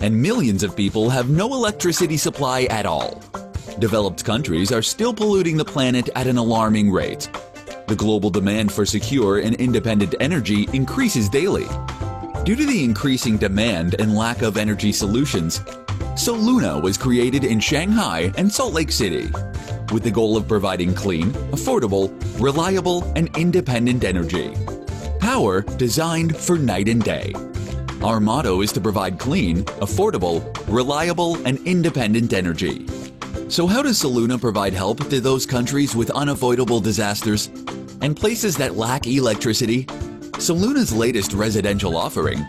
and millions of people have no electricity supply at all. Developed countries are still polluting the planet at an alarming rate. The global demand for secure and independent energy increases daily. Due to the increasing demand and lack of energy solutions, Soluna was created in Shanghai and Salt Lake City, with the goal of providing clean, affordable, reliable, and independent energy. Power designed for night and day. Our motto is to provide clean, affordable, reliable, and independent energy. So how does Soluna provide help to those countries with unavoidable disasters and places that lack electricity? Soluna's latest residential offering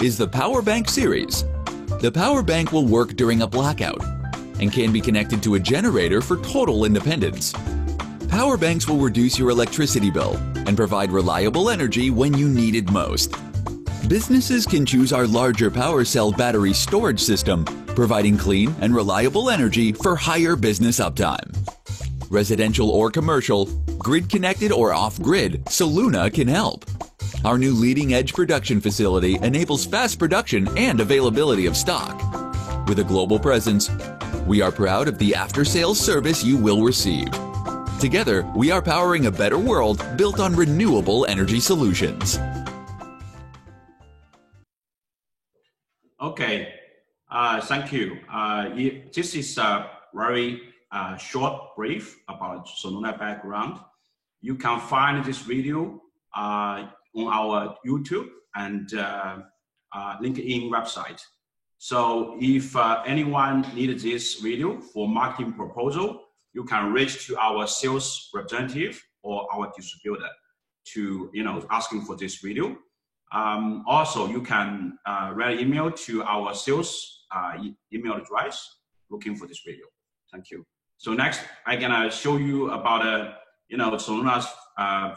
is the Power Bank series. The Power Bank will work during a blackout and can be connected to a generator for total independence. Power banks will reduce your electricity bill and provide reliable energy when you need it most. Businesses can choose our larger power cell battery storage system, providing clean and reliable energy for higher business uptime. Residential or commercial, grid-connected or off-grid, Soluna can help. Our new leading-edge production facility enables fast production and availability of stock. With a global presence, we are proud of the after-sales service you will receive. Together, we are powering a better world built on renewable energy solutions. Okay, thank you. This is a very short brief about Soluna background. You can find this video on our YouTube and LinkedIn website. So if anyone needs this video for marketing proposal, you can reach to our sales representative or our distributor to asking for this video. Also, you can write an email to our sales email address looking for this video. Thank you. So next, I'm gonna show you about Soluna's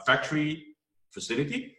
factory facility.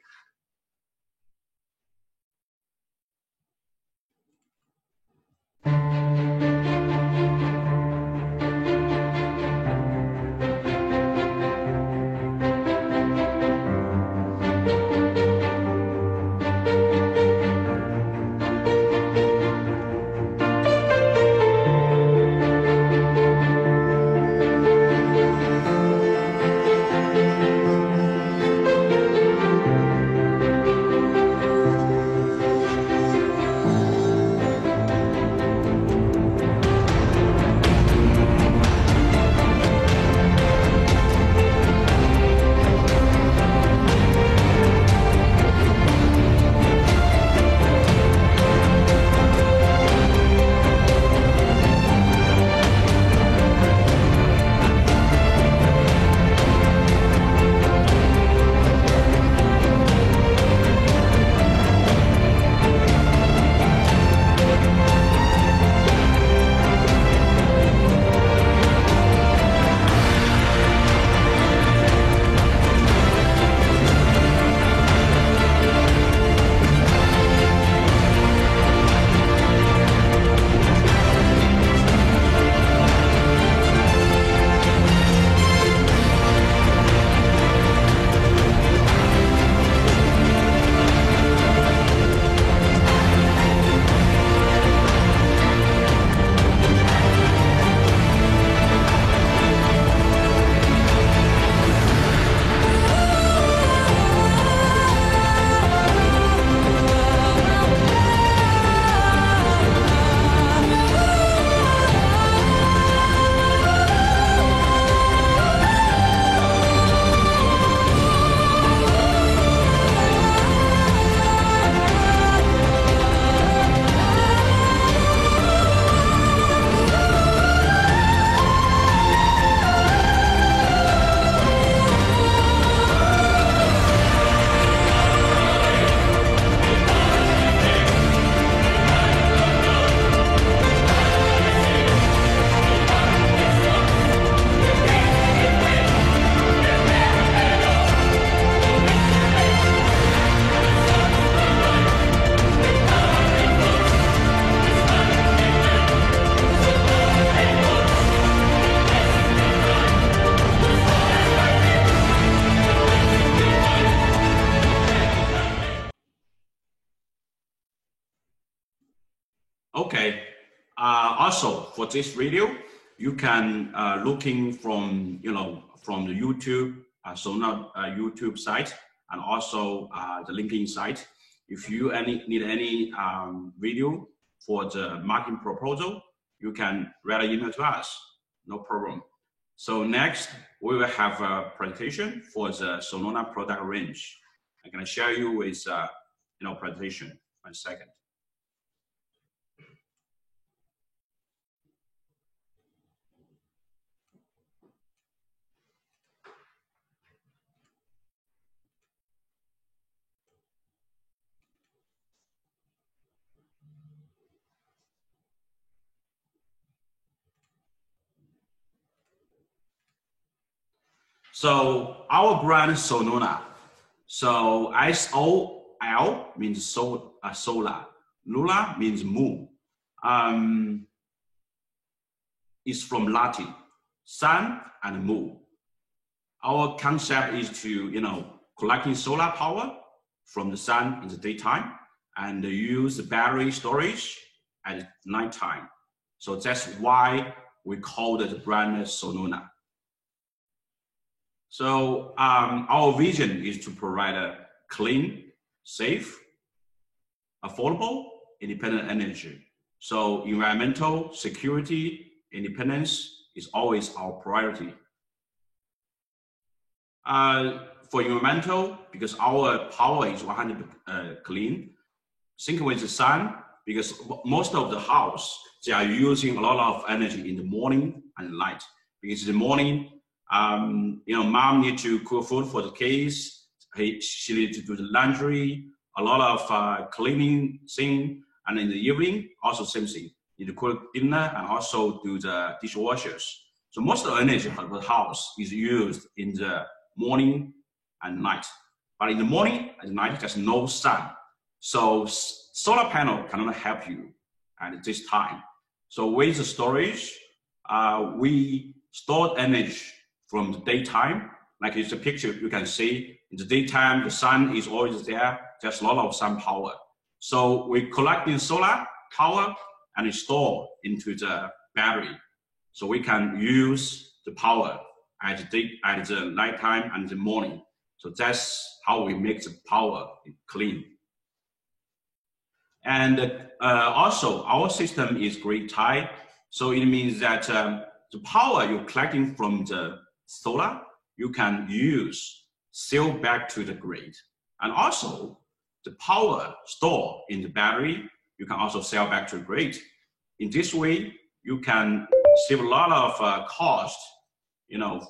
Okay. Also, for this video, you can looking from from the YouTube, Soluna YouTube site, and also the LinkedIn site. If you need any video for the marketing proposal, you can write an email to us. No problem. So next, we will have a presentation for the Soluna product range. I'm going to share you with presentation. 1 second. So our brand is Soluna. So S-O-L means solar. Luna means moon. It's from Latin, sun and moon. Our concept is to, collecting solar power from the sun in the daytime and use the battery storage at nighttime. So that's why we call the brand Soluna. So our vision is to provide a clean, safe, affordable, independent energy. So environmental security, independence is always our priority. For environmental, because our power is 100% clean. Sync with the sun, because most of the house, they are using a lot of energy in the morning and night. Because in the morning, mom needs to cook food for the kids. She needs to do the laundry, a lot of cleaning thing. And in the evening, also same thing. You need to cook dinner and also do the dishwashers. So most of the energy of the house is used in the morning and night. But in the morning and night, there's no sun. So solar panel cannot help you at this time. So with the storage, we store energy from the daytime. Like it's a picture you can see. In the daytime, the sun is always there. There's a lot of sun power. So we collect in solar power and store into the battery. So we can use the power at the nighttime and the morning. So that's how we make the power clean. And also our system is grid tied. So it means that the power you're collecting from the solar, you can sell back to the grid. And also the power stored in the battery, you can also sell back to the grid. In this way, you can save a lot of cost,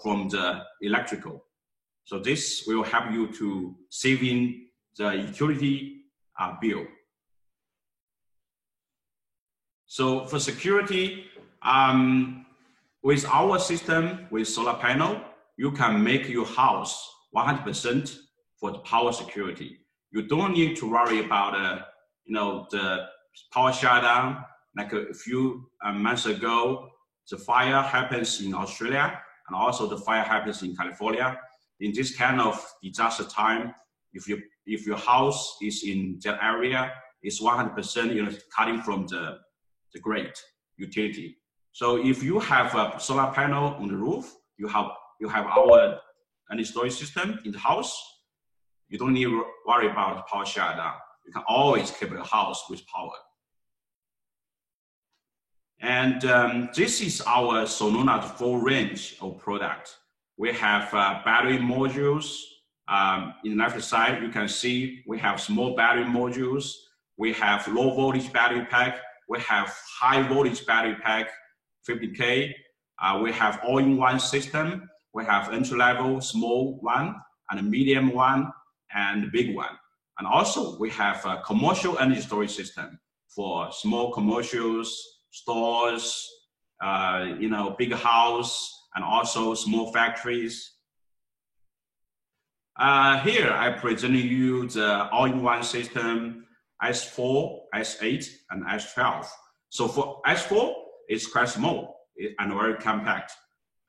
from the electrical. So this will help you to saving the utility bill. So for security, with our system, with solar panel, you can make your house 100% for the power security. You don't need to worry about, the power shutdown. Like a few months ago, the fire happens in Australia, and also the fire happens in California. In this kind of disaster time, if your house is in that area, it's 100% cutting from the grid utility. So if you have a solar panel on the roof, you have our energy storage system in the house. You don't need to worry about power shutdown. You can always keep your house with power. And this is our Soluna full range of products. We have battery modules. In the left side, you can see we have small battery modules. We have low voltage battery pack. We have high voltage battery pack, 50K. We have all-in-one system. We have entry-level, small one, and a medium one, and a big one. And also, we have a commercial energy storage system for small commercials, stores, big house, and also small factories. Here, I present you the all-in-one system, S4, S8, and S12. So for S4, it's quite small and very compact.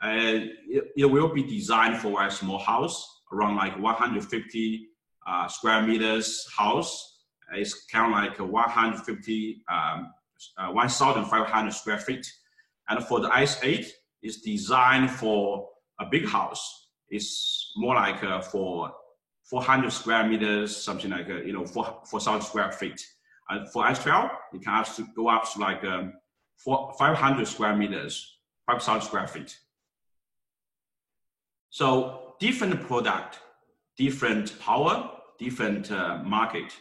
It will be designed for a small house, around like 150 square meters house. It's kind of like a 150 1,500 square feet. And for the IS8, it's designed for a big house. It's more like for 400 square meters, something like 4,000 square feet. And for IS12, you can have to go up to like 500 square meters, 5,000 square feet. So different product, different power, different market.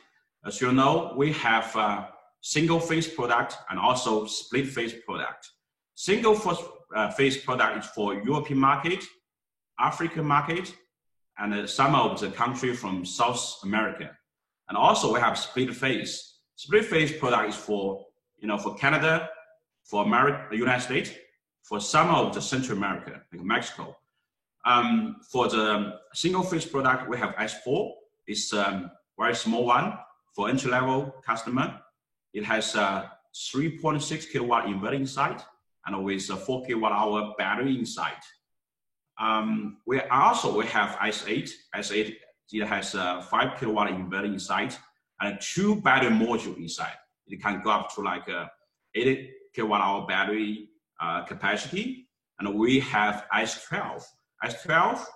As you know, we have a single phase product and also split phase product. Single phase product is for European market, African market, and some of the countries from South America. And also we have split phase. Split phase product is for Canada, for the United States, for some of the Central America, like Mexico. For the single phase product, we have S4. It's a very small one for entry-level customer. It has a 3.6 kilowatt inverter inside and with a 4 kilowatt hour battery inside. We have IS8. IS8 it has a 5 kilowatt inverter inside and 2 battery modules inside. It can go up to like a 80 kilowatt hour battery capacity. And we have IS12. IS12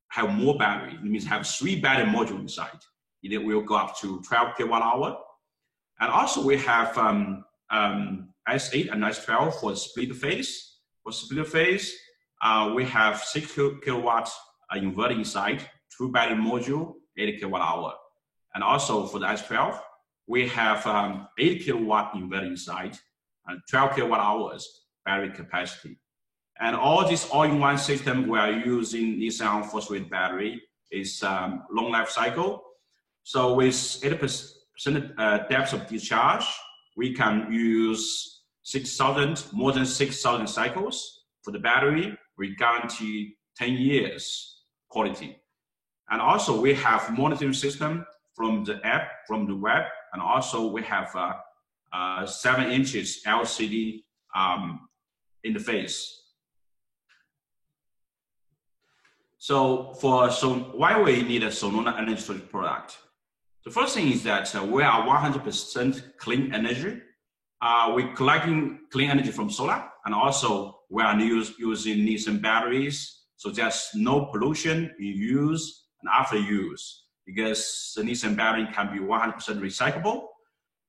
have more battery. It means have 3 battery modules inside. It will go up to 12 kilowatt hour. And also we have IS8 and IS12 for split phase. For split phase, we have 6 kilowatt inverter inside, 2 battery module, 80 kilowatt hour. And also for the IS12, we have 8 kilowatt inverter inside and 12 kilowatt hours battery capacity. And all this all-in-one system we are using lithium phosphate battery is long life cycle. So with 80% depth of discharge, we can use more than 6,000 cycles for the battery. We guarantee 10 years quality. And also we have monitoring system from the app, from the web, and also we have 7 inches LCD interface. So why we need a Soluna energy storage product? The first thing is that we are 100% clean energy. We're collecting clean energy from solar, and also we are using lithium batteries. So there's no pollution in use and after use, because the lithium battery can be 100% recyclable.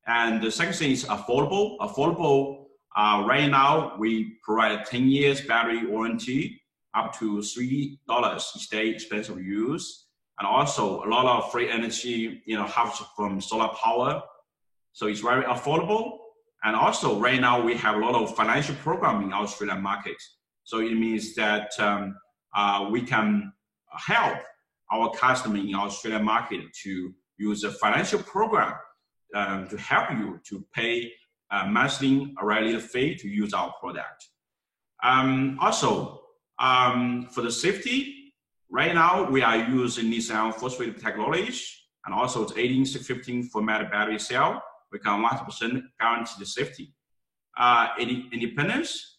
And the second thing is affordable. Affordable, right now we provide 10 years battery warranty, up to $3 each day expensive use. And also a lot of free energy, harvested from solar power. So it's very affordable. And also right now we have a lot of financial program in our Australian market. So it means that we can help our customer in our Australian market to use a financial program to help you to pay a monthly related fee to use our product. Also, for the safety, right now we are using lithium phosphate technology and also the 18615 format battery cell. We can 100% guarantee the safety. Independence,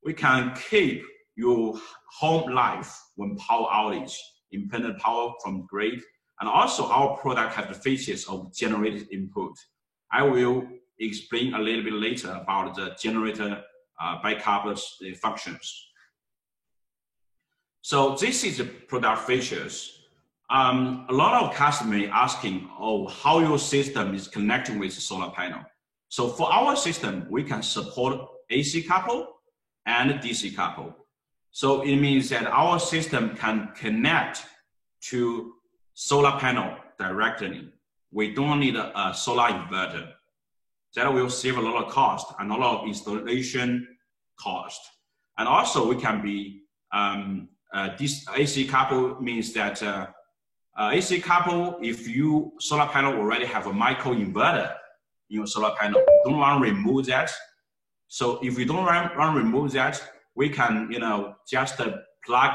we can keep your home life when power outage, independent power from grid. And also our product has the features of generator input. I will explain a little bit later about the generator backup functions. So this is the product features. A lot of customers asking, how your system is connecting with the solar panel. So for our system, we can support AC couple and DC couple. So it means that our system can connect to solar panel directly. We don't need a solar inverter. That will save a lot of cost and a lot of installation cost. And also we can be, this AC couple means that AC couple, if you solar panel already have a micro inverter in your solar panel, don't want to remove that. So if we don't want to remove that, we can, just plug,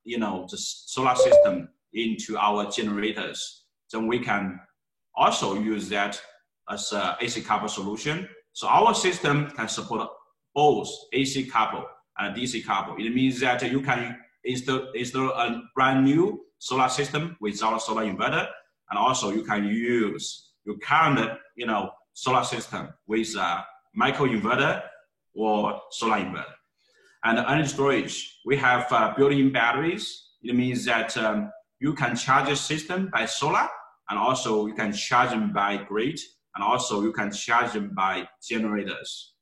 the solar system into our generators. Then we can also use that as a AC couple solution. So our system can support both AC couple and DC couple. It means that you can install a brand new solar system without a solar inverter, and also you can use your current, solar system with microinverter or solar inverter. And the energy storage, we have built-in batteries. It means that you can charge a system by solar, and also you can charge them by grid, and also you can charge them by generators.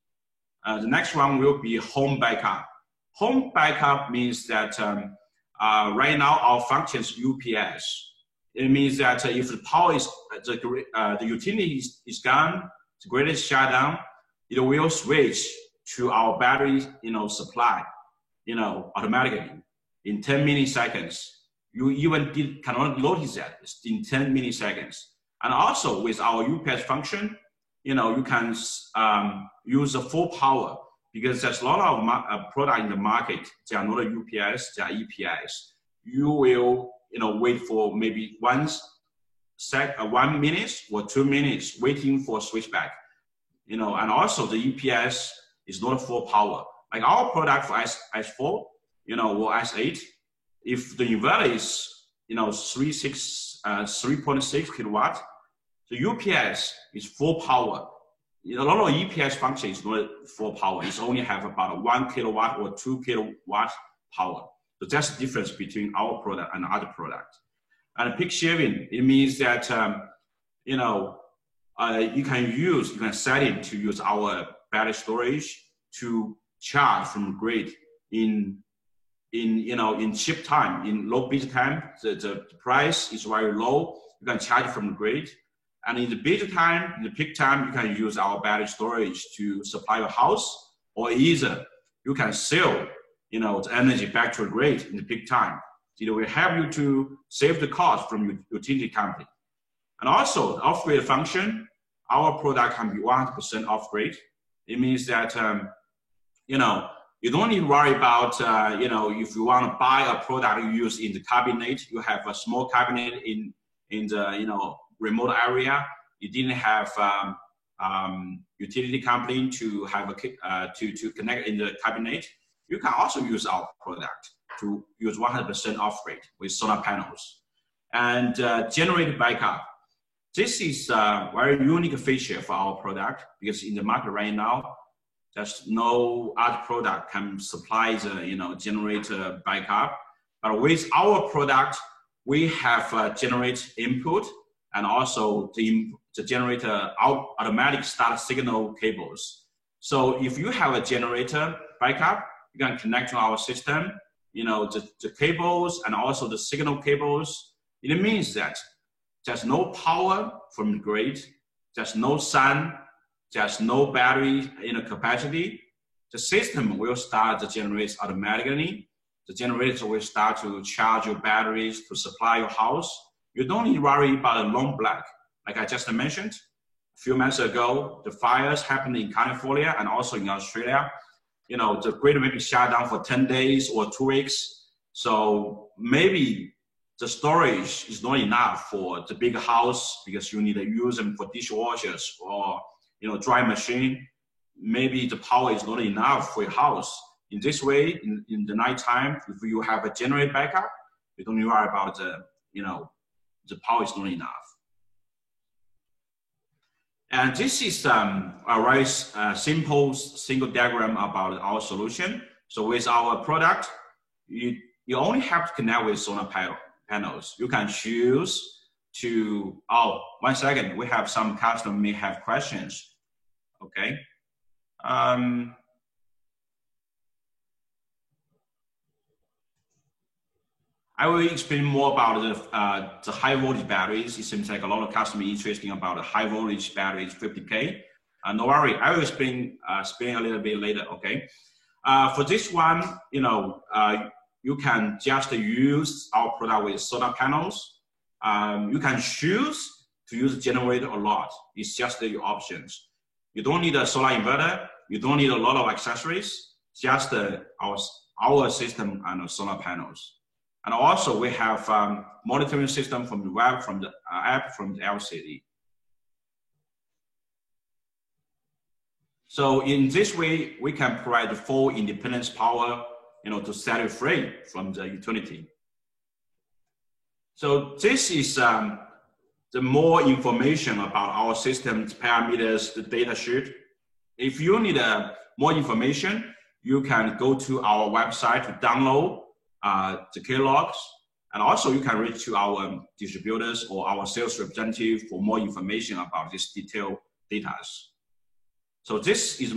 The next one will be home backup. Home backup means that right now our function is UPS. It means that if the power is, the utility is gone, the grid is shut down, it will switch to our battery, supply, automatically in 10 milliseconds. You even cannot notice that it's in 10 milliseconds. And also with our UPS function, you can use the full power, because there's a lot of product in the market. They are not UPS, they are EPS. You will, wait for maybe 1 minute or 2 minutes waiting for switchback. And also the EPS is not full power. Like our product for S4, or S8, if the inverter is, 3.6 kilowatt, the UPS is full power. A lot of EPS function is not full power. It's only have about 1 kilowatt or 2 kilowatt power. So that's the difference between our product and other product. And peak shaving, it means that, you can set it to use our battery storage to charge from grid in cheap time, in low busy time. The price is very low. You can charge from the grid. And in the busy time, in the peak time, you can use our battery storage to supply your house, or either you can sell, the energy back to the grid in the peak time. It will help you to save the cost from your utility company. And also, the off-grid function, our product can be 100% off-grid. It means that, you don't need to worry about, if you want to buy a product you use in the cabinet, you have a small cabinet in the, remote area. You didn't have utility company to have to connect in the cabinet. You can also use our product to use 100% off-grid with solar panels. And generator backup. This is a very unique feature for our product, because in the market right now, there's no other product can supply the generator backup. But with our product, we have generate input, and also the generator automatic start signal cables. So if you have a generator backup, you can connect to our system, the cables and also the signal cables. It means that there's no power from the grid, there's no sun, there's no battery capacity. The system will start to generate automatically. The generator will start to charge your batteries to supply your house. You don't need to worry about a long black. Like I just mentioned, a few months ago, the fires happened in California and also in Australia. The grid may be shut down for 10 days or 2 weeks. So maybe the storage is not enough for the big house, because you need to use them for dishwashers or dry machine. Maybe the power is not enough for your house. In this way, in the nighttime, if you have a generator backup, you don't need to worry about the power is not enough. And this is a very simple single diagram about our solution. So with our product, you only have to connect with solar panels. You can choose to, 1 second, we have some customers may have questions. Okay. I will explain more about the high voltage batteries. It seems like a lot of customers interested about the high voltage batteries, 50K. No worry, I will explain a little bit later. Okay. For this one, you can just use our product with solar panels. You can choose to use a generator or not. It's just your options. You don't need a solar inverter. You don't need a lot of accessories. Just our system and solar panels. And also we have monitoring system from the web, from the app, from the LCD. So in this way, we can provide full independence power, to set you free from the utility. So this is the more information about our system's parameters, the data sheet. if you need more information, you can go to our website to download the catalogs. And also you can reach to our distributors or our sales representative for more information about this detailed data. So this is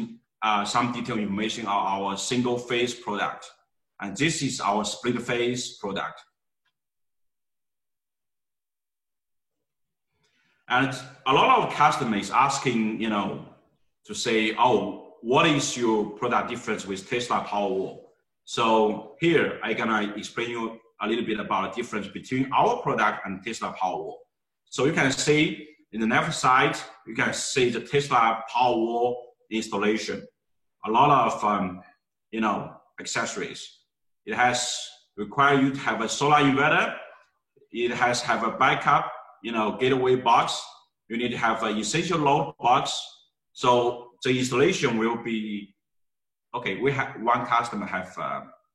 some detailed information on our single phase product. And this is our split phase product. And a lot of customers asking, you know, to say, oh, what is your product difference with Tesla Powerwall? So here I'm gonna explain you a little bit about the difference between our product and Tesla Powerwall. So you can see in the left side, you can see the Tesla Powerwall installation. A lot of, you know, accessories. It has required you to have a solar inverter. It has have a backup, you know, gateway box. You need to have an essential load box. So the installation will be, okay, we have one customer have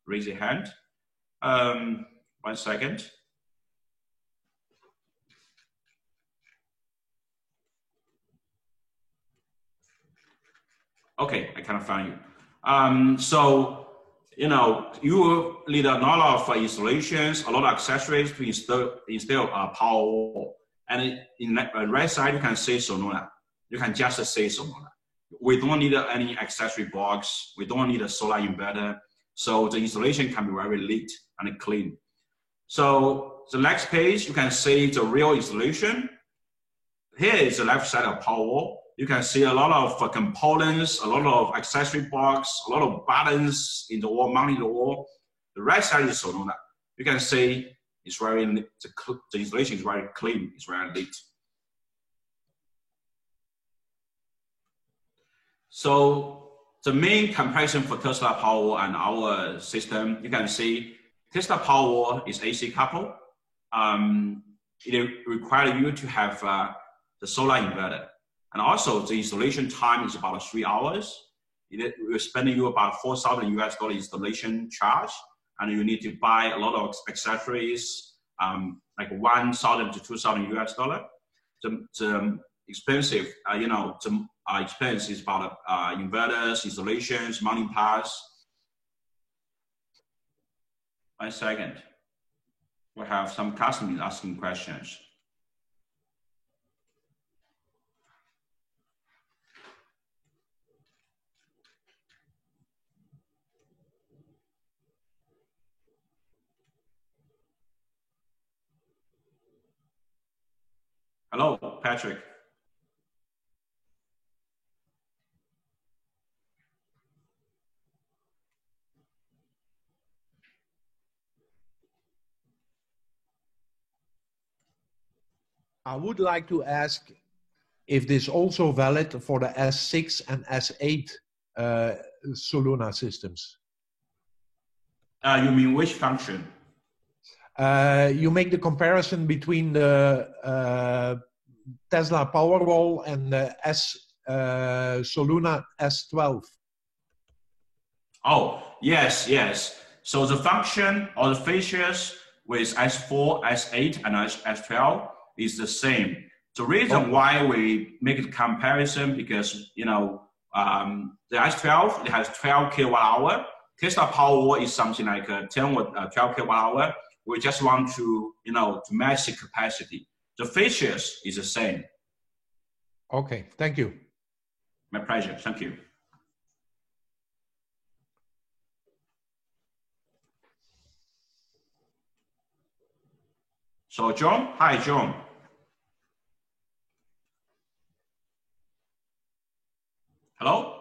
raised a hand. 1 second. Okay, I cannot find you. So, you know, you will need a lot of installations, a lot of accessories to install a Powerwall. And in the right side, you can say Soluna. You can just say Soluna. We don't need any accessory box. We don't need a solar inverter. So the installation can be very neat and clean. So the next page, you can see the real installation. Here is the left side of Powerwall. You can see a lot of components, a lot of accessory box, a lot of buttons in the wall, mounting the wall. The right side is Soluna. You can see it's very, the installation is very clean, it's very neat. So the main comparison for Tesla Powerwall and our system, you can see Tesla Powerwall is AC coupled. It requires you to have the solar inverter. And also the installation time is about 3 hours. It will spend you about $4,000 installation charge. And you need to buy a lot of accessories, like $1,000 to $2,000. The expensive, you know, the expense is about inverters, installations, mounting parts. 1 second. We have some customers asking questions. Hello, Patrick. I would like to ask if this is also valid for the S6 and S8 Soluna systems. You mean which function? You make the comparison between the Tesla Powerwall and the Soluna S12. Oh, yes, yes. So the function or the features with S4, S8, and S12 is the same. The reason why we make a comparison because, you know, the S12, it has 12 kilowatt hour. Tesla Powerwall is something like 10 or 12 kilowatt hour. We just want to, you know, to match the capacity. The features is the same. Okay, thank you. My pleasure, thank you. So John, hi John. Hello?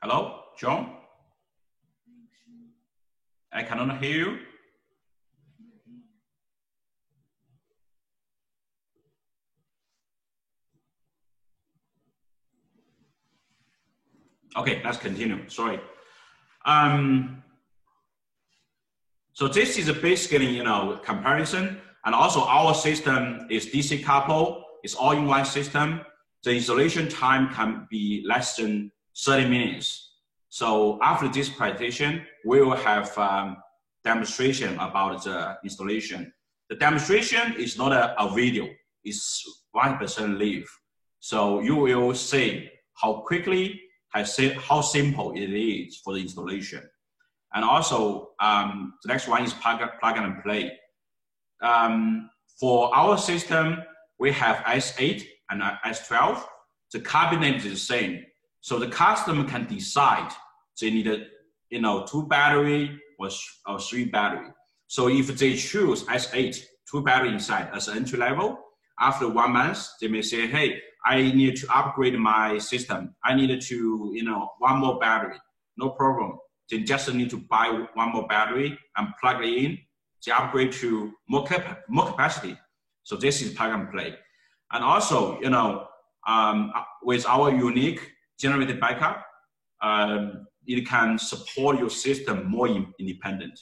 Hello, John? I cannot hear you. Okay, let's continue, sorry. So this is a basically, you know, comparison. And also our system is DC coupled, it's all-in-one system. The installation time can be less than 30 minutes. So after this presentation, we will have demonstration about the installation. The demonstration is not a video, it's 100% live. So you will see how quickly, how simple it is for the installation. And also, the next one is plug and play. For our system, we have S8 and S12. The cabinet is the same. So the customer can decide they need a, 2 battery or 3 battery. So if they choose S8, 2 battery inside as an entry level, after 1 month, they may say, hey, I need to upgrade my system. I need to, 1 more battery. No problem. They just need to buy 1 more battery and plug it in. They upgrade to more capacity. So this is plug and play. And also, with our unique generated backup, it can support your system more independent.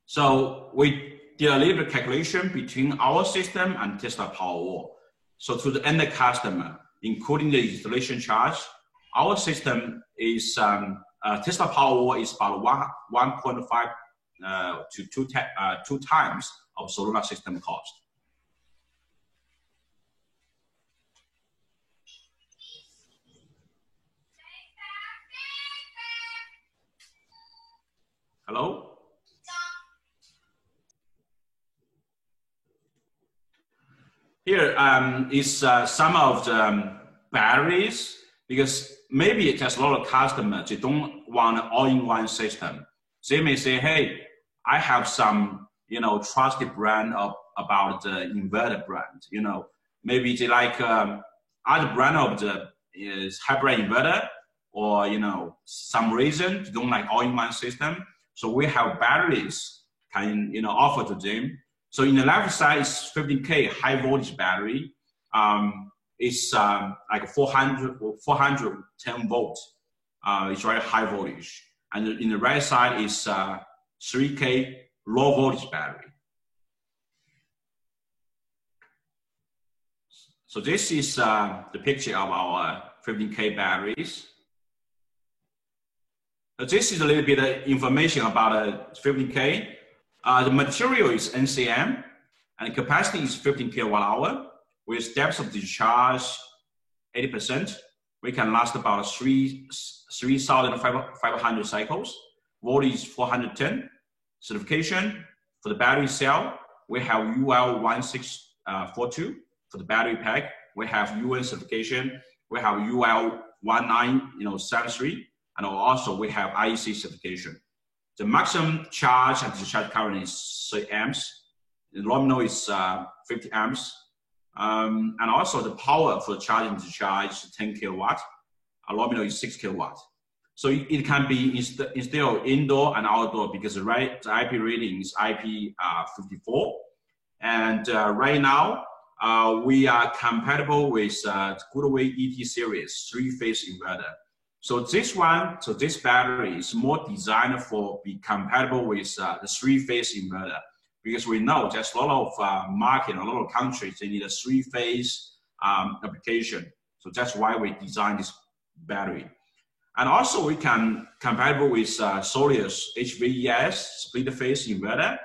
So we did a little bit calculation between our system and Tesla Powerwall. So to the end customer, including the installation charge, our system is, Tesla Powerwall is about 1.5 to 2 times of Soluna system cost. Hello? Here is some of the batteries, because maybe there's a lot of customers, they don't want an all-in-one system. They may say, hey, I have some, trusted brand about the inverter brand. Maybe they like other brand of the hybrid inverter, or, some reason they don't like all-in-one system. So we have batteries can, offer to them. So in the left side is 15K high voltage battery. It's like 410 volts. It's very high voltage. And in the right side is 3K low voltage battery. So this is the picture of our 15K batteries. This is a little bit of information about 15K. The material is NCM, and the capacity is 15 kilowatt hour. With depth of discharge 80%, we can last about 3,500 cycles. Voltage 410. Certification for the battery cell, we have UL1642. For the battery pack, we have UN certification. We have UL1973, and also we have IEC certification. The maximum charge and discharge current is 3 amps. The nominal is 50 amps. And also the power for charging and discharge is 10 kilowatt. Nominal is 6 kilowatt. So it can be installed indoor and outdoor, because the IP rating is IP54. And right now, we are compatible with Goodway ET series 3-phase inverter. So this battery is more designed for be compatible with the 3-phase inverter, because we know there's a lot of market, a lot of countries, they need a 3-phase application. So that's why we designed this battery. And also we can compatible with Solus HVES split-phase inverter,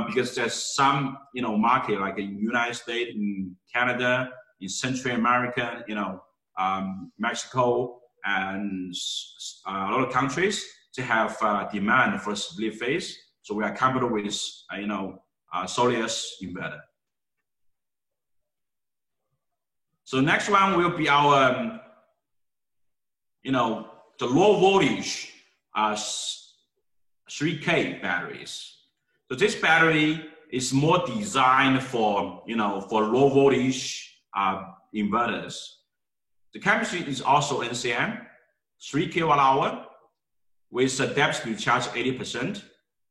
because there's some market like in United States, in Canada, in Central America, Mexico, and a lot of countries to have demand for split phase. So we are compatible with Solus inverter. So next one will be our the low voltage 3K batteries. So this battery is more designed for for low voltage inverters. The chemistry is also NCM, 3 kilowatt hour, with a depth to charge 80%.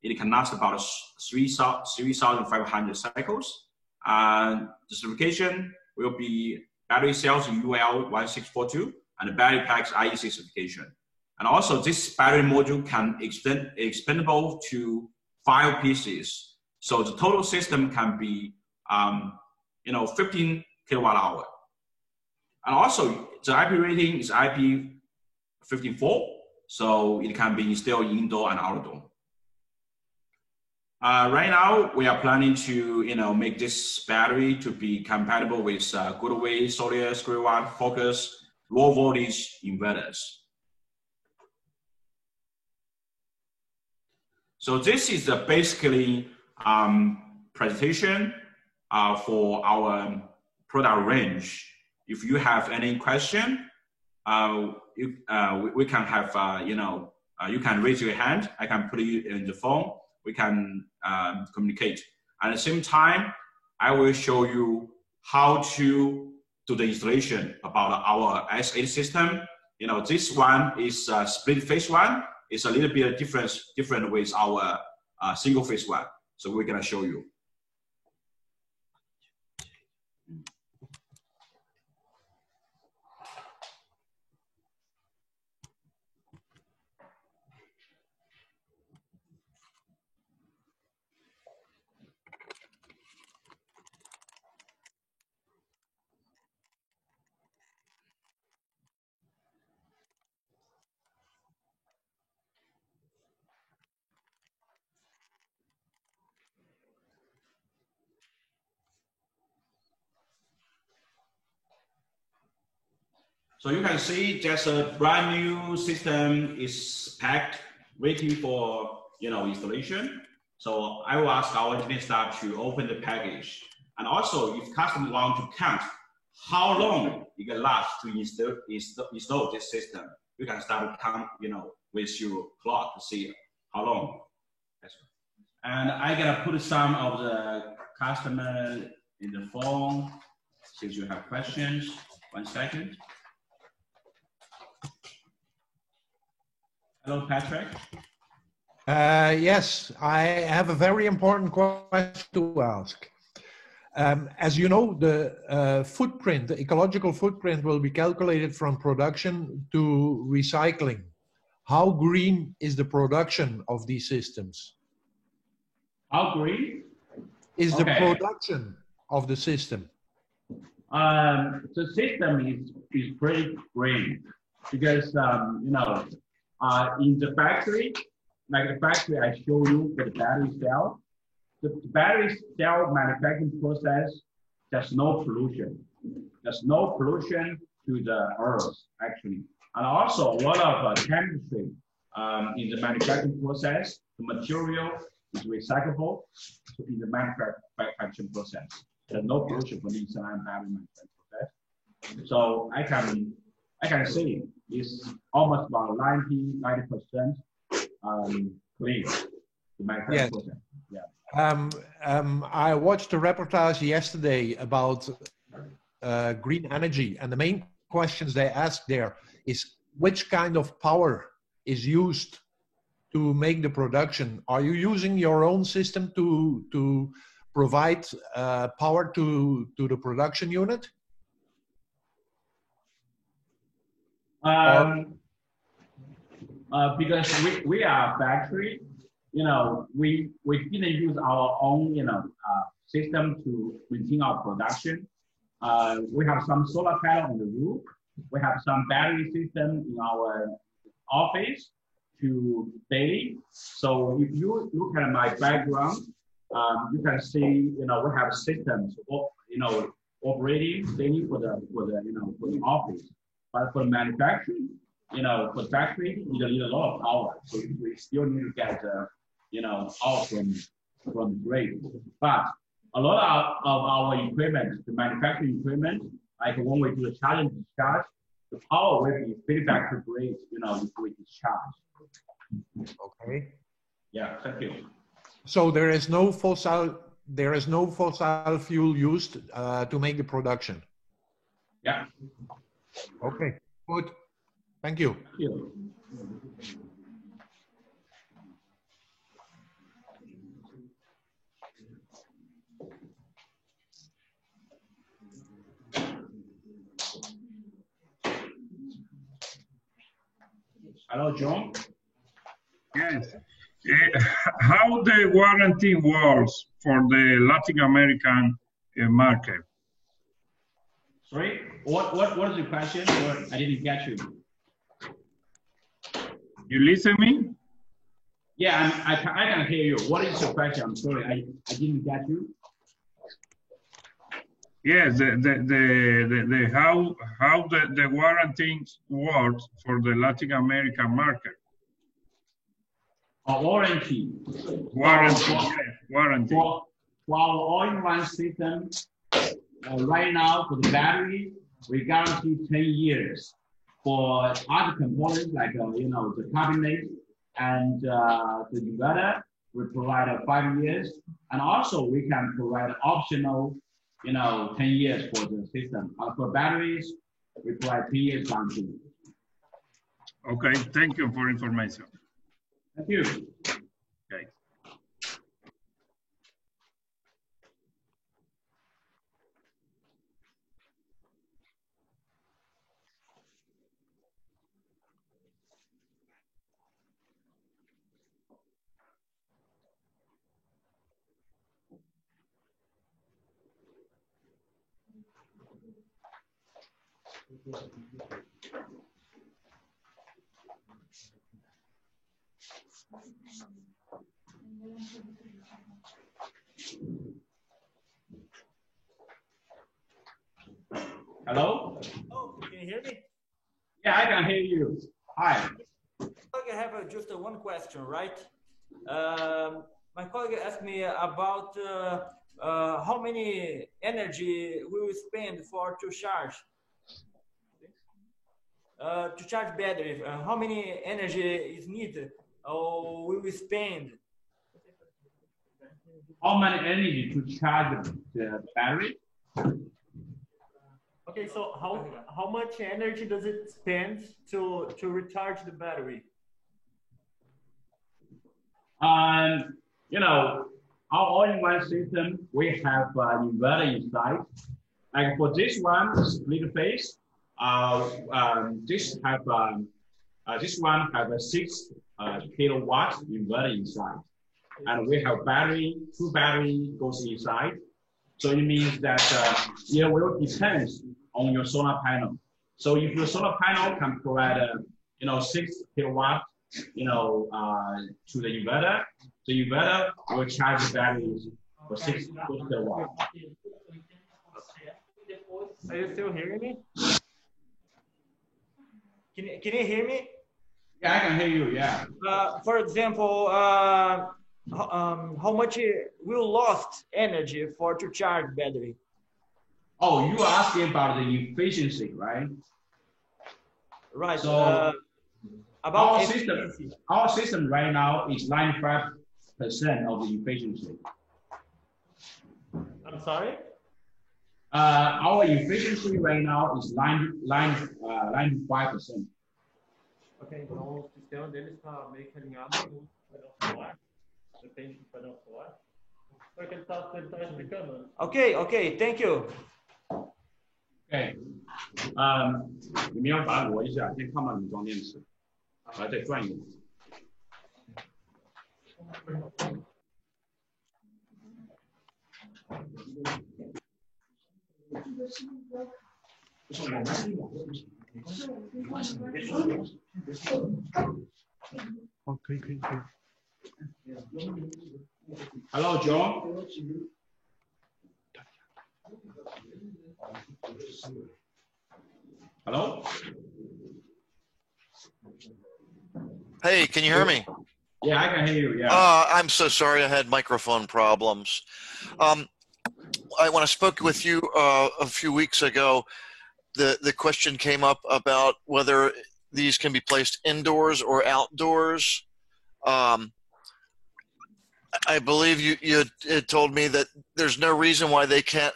It can last about 3,500 cycles. The certification will be battery cells UL1642 and the battery packs IEC certification. And also this battery module can expandable to 5 pieces. So the total system can be 15 kilowatt hour. And also the IP rating is IP54, so it can be installed indoor and outdoor. Right now, we are planning to, make this battery to be compatible with Goodway, Solar, Square Focus, low voltage inverters. So this is basically presentation for our product range. If you have any question, we can have, you can raise your hand. I can put you in the phone. We can communicate. At the same time, I will show you how to do the installation about our S8 system. This one is split phase one. It's a little bit different with our single phase one. So we're gonna show you. So you can see just a brand new system is packed, waiting for installation. So I will ask our engineering staff to open the package. And also, if customers want to count how long it can last to install this system, you can start to count, with your clock to see how long. And I'm gonna put some of the customer in the phone. Since you have questions, 1 second. Hello, Patrick. Yes, I have a very important question to ask. As you know, the footprint, the ecological footprint will be calculated from production to recycling. How green is the production of these systems? How green? Is the production of the system? The system is pretty green because, in the factory, like the factory I show you for the battery cell, the battery cell manufacturing process, there's no pollution. There's no pollution to the earth, actually. And also a lot of chemistry in the manufacturing process. The material is recyclable in the manufacturing process. There's no pollution for the lithium battery manufacturing process. So I can say it's almost about 90% clean, the manufacturing process. Yeah. I watched a reportage yesterday about green energy, and the main questions they asked there is which kind of power is used to make the production. Are you using your own system to provide power to the production unit? Because we are a factory, we didn't use our own, system to maintain our production. We have some solar panel on the roof. We have some battery system in our office to daily. So if you look at my background, you can see, we have systems, operating daily for the office. But for manufacturing, for factory, you need a lot of power. So we still need to get, out from the grid. But a lot of our equipment, the manufacturing equipment, like when we do the charge and discharge, the power will be feedback to grid, if we discharge. Okay. Yeah, thank you. So there is no fossil fuel used to make the production. Yeah. Okay. Good. Thank you. Thank you. Hello, John. Yes. How the warranty works for the Latin American market? Sorry, what was your question? I didn't get you. You listen me? Yeah, I can hear you. What is your question? I'm sorry, I didn't get you. Yes, how the warranty works for the Latin American market. Warranty. Warranty. For our all-in-one system, right now for the battery, we guarantee 10 years. For other components like you know, the cabinet and the inverter, we provide 5 years, and also we can provide optional, you know, 10 years for the system. For batteries, we provide 3 years guarantee. Okay, thank you for information. Thank you. Okay. Hello? Oh, can you hear me? Yeah, I can hear you. Hi. I have just one question, right? My colleague asked me about how many energy we will spend to charge battery. How many energy is needed or we will spend? How many energy to charge the battery? Okay, so how much energy does it spend to recharge the battery? You know, our all-in-one system, we have an inverter inside. Like for this one, split phase, this one have a 6 kilowatt inverter inside, and we have battery, 2 battery goes inside. So it means that it will depend on your solar panel. So if your solar panel can provide you know, 6 kilowatt, you know, to the inverter will charge the batteries for 6 kilowatt. Are you still hearing me? Can you hear me? Yeah, I can hear you. Yeah. For example, how much will lost energy to charge battery? Oh, you are asking about the efficiency, right? Right. So about our system right now is 95% of the efficiency. I'm sorry? Our efficiency right now is 95%. Ok, então o sistema dele está meio que alinhado com o painel solar. Depende do painel solar. Foi o que ele está explicando. Okay, thank you. Okay. 你们要打我一下，先看到你装电池，还得转一个。哦，可以。Hello, John. Hello. Hey, can you hear me? Yeah, I can hear you. Yeah. I'm so sorry. I had microphone problems. When I spoke with you a few weeks ago, the question came up about whether these can be placed indoors or outdoors. I believe you had told me that there's no reason why they can't.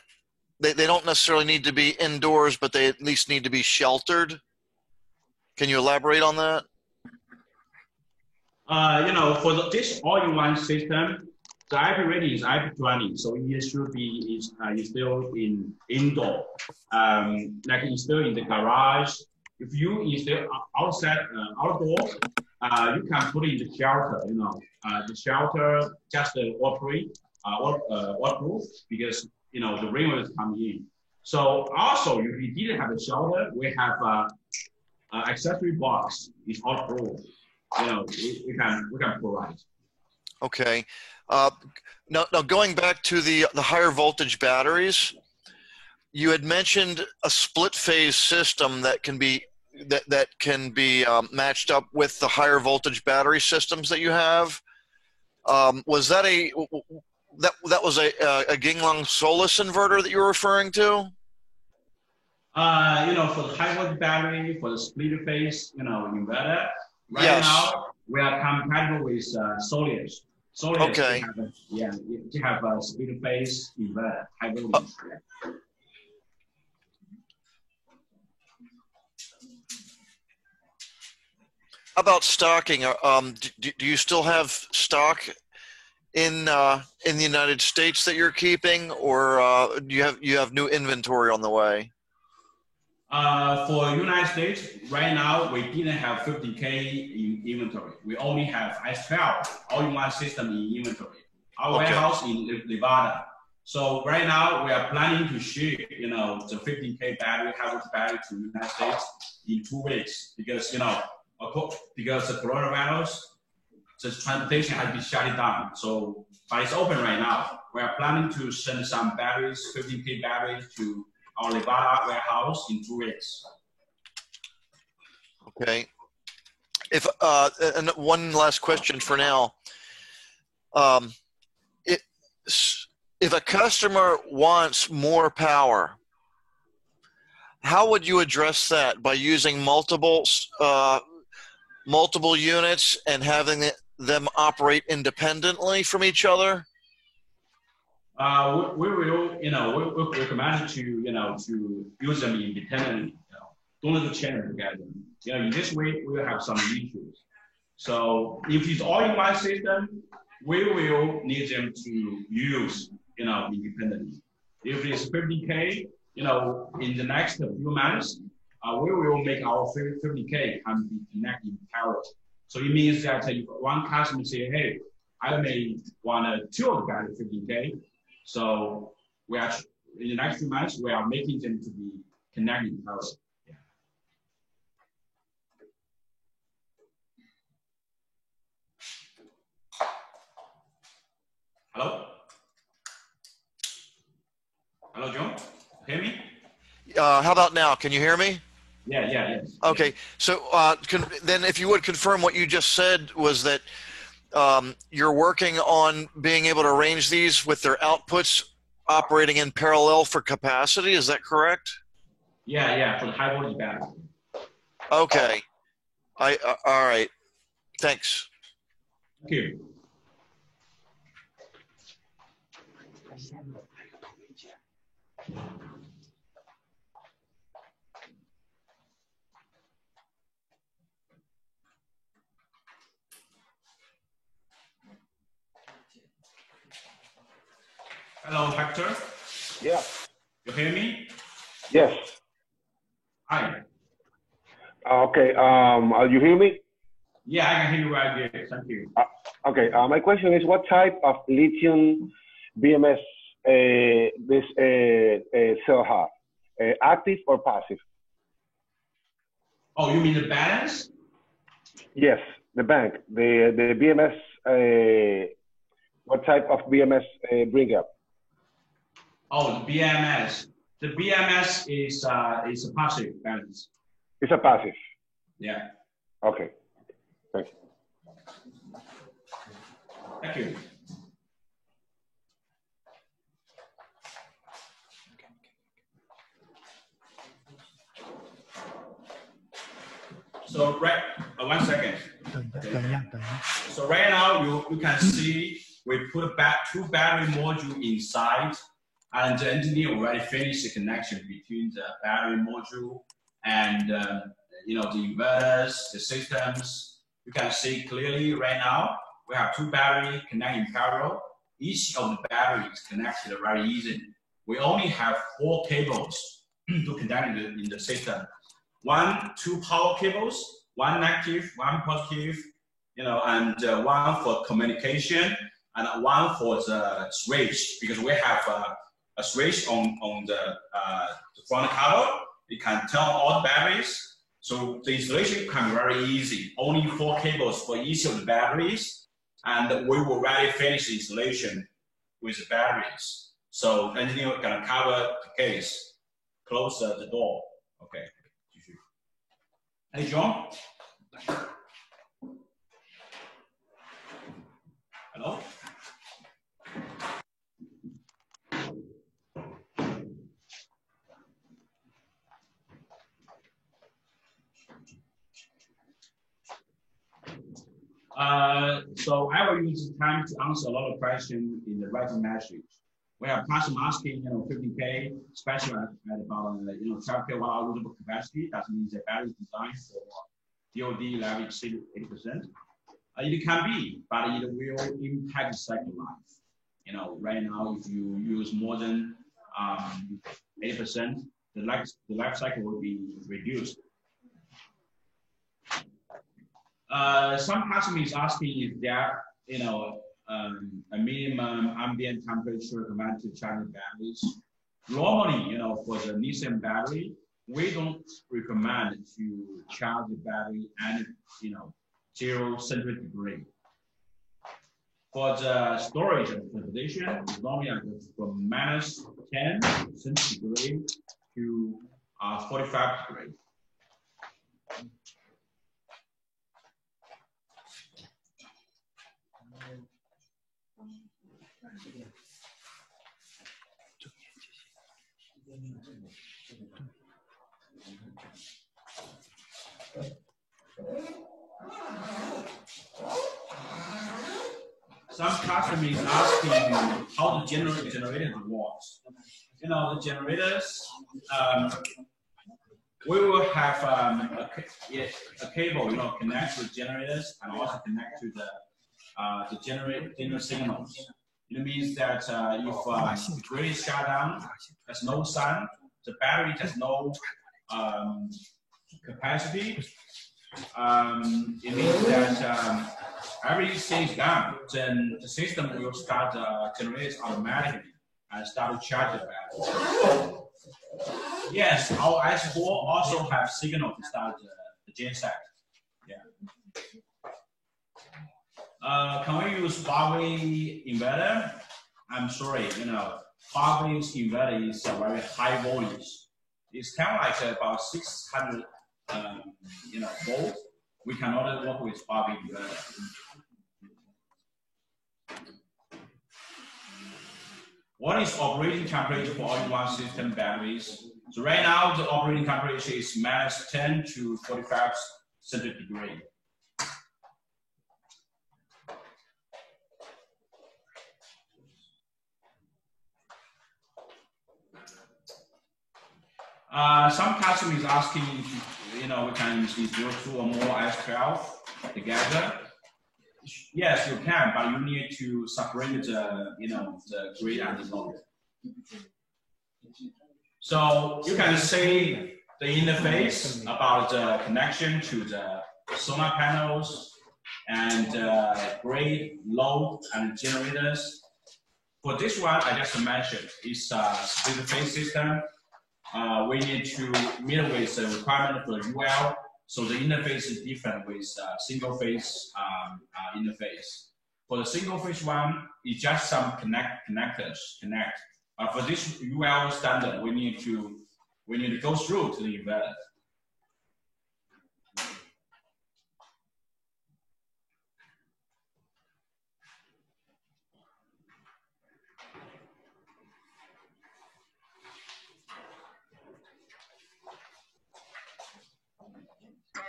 They don't necessarily need to be indoors, but they at least need to be sheltered. Can you elaborate on that? You know, for this all-in-one system, the IP rating is IP20, so it should be still in indoor. Like installed in the garage. If you install outside outdoors, you can put it in the shelter. You know, the shelter just waterproof because you know the rain will come in. So also, if you didn't have a shelter, we have accessory box. It's waterproof. You know, we can provide. Okay. Now going back to the higher voltage batteries, you had mentioned a split phase system that can be matched up with the higher voltage battery systems that you have. Was that that was a Ginglong Solus inverter that you were referring to? You know, for the high voltage battery, for the split phase, you know, inverter. Right now, we are compatible with Solus. Solus, okay. To have a split phase inverter, high voltage. How about stocking? Do you still have stock in the United States that you're keeping, or do you have new inventory on the way? For United States, right now we didn't have 50K in inventory. We only have S12 all-in-one system in inventory. Our warehouse in Nevada. So right now we are planning to ship, you know, the 15K battery, high voltage battery to the United States in 2 weeks because, you know, because the coronavirus, the transportation has been shut down. So, but it's open right now. We are planning to send some batteries, 15K batteries, to our Nevada warehouse in 2 weeks. Okay. If and one last question for now. If a customer wants more power, how would you address that? By using multiple units and having them operate independently from each other? We will, you know, we recommend to, you know, to use them independently. You know, don't chain them together. You know, in this way, we will have some issues. So if it's all-in-one system, we will need them to use, you know, independently. If it's 50K, you know, in the next few months, we will make our 50K can be connected in parallel. So it means that if one customer say, hey, I may want to tilt the battery 50K. So we are, in the next few months, we are making them to be connected in parallel. Yeah. Hello? Hello, John? Hear me? How about now? Can you hear me? Yes. Okay, so then if you would confirm what you just said was that you're working on being able to arrange these with their outputs operating in parallel for capacity, is that correct? Yeah, for the high voltage battery. Okay, all right, thanks. Thank you. Hello, Hector. Yeah. You hear me? Yes. Hi. Okay. You hear me? Yeah, I can hear you right here. Thank you. Okay. My question is, what type of lithium BMS this cell have? Active or passive? Oh, you mean the balance? Yes, the bank. The BMS. What type of BMS bring up? Oh, the BMS. The BMS is a passive balance. It's a passive. Yeah. Okay. Thank you. Thank you. So one second. Okay. So right now you can see we put back 2 battery modules inside, and the engineer already finished the connection between the battery module and you know, the inverters, the systems. You can see clearly right now we have 2 batteries connected in parallel. Each of the batteries is connected very easily. We only have 4 cables to connect in the system. 2 power cables, 1 negative, 1 positive, you know, and 1 for communication, and 1 for the switch, because we have a switch on the front cover. We can turn on all the batteries. So the installation can be very easy. Only 4 cables for each of the batteries. And we will already finish the installation with the batteries. So engineer can cover the case, close the door. Okay. Hey, John. Hello. So I will use the time to answer a lot of questions in the writing message. We have customer asking, 50K, especially at about, 12K watt-hour capacity. That means the battery designed for DOD level exceed 80%. It can be, but it will impact the cycle life. Right now, if you use more than 80%, the life cycle will be reduced. Some customers asking if there, a minimum ambient temperature recommended to charge batteries. Normally, for the Nissan battery, we don't recommend to charge the battery at, 0 centigrade degree. For the storage and transportation, it's normally from minus 10 centigrade to 45 degrees. Some customers asking how the generator works. The generators, we will have a cable, connect to the generators and also connect to the generator signals. It means that if the grid is shut down, there's no sun, the battery has no capacity. It means that everything is done, then the system will start generating automatically and start to charge the battery. Yes, our S4 also have signal to start the genset. Yeah. Can we use Huawei inverter? I'm sorry, Huawei's inverter is very high voltage. It's kind of like about 600, volts. We cannot work with Huawei inverter. What is operating temperature for all-in-one system batteries? So right now, the operating temperature is minus 10 to 45 centigrade. Some customers asking if, we can use 02 or more S12 together. Yes, you can, but you need to separate the, the grid and the load. So you can see the interface about the connection to the solar panels and grid, load, and generators. For this one, I just mentioned, it's a split-phase system. We need to meet with the requirement for the UL, so the interface is different with single-phase interface. For the single-phase one, it's just some connectors connect. For this UL standard, we need to go through to the inverter.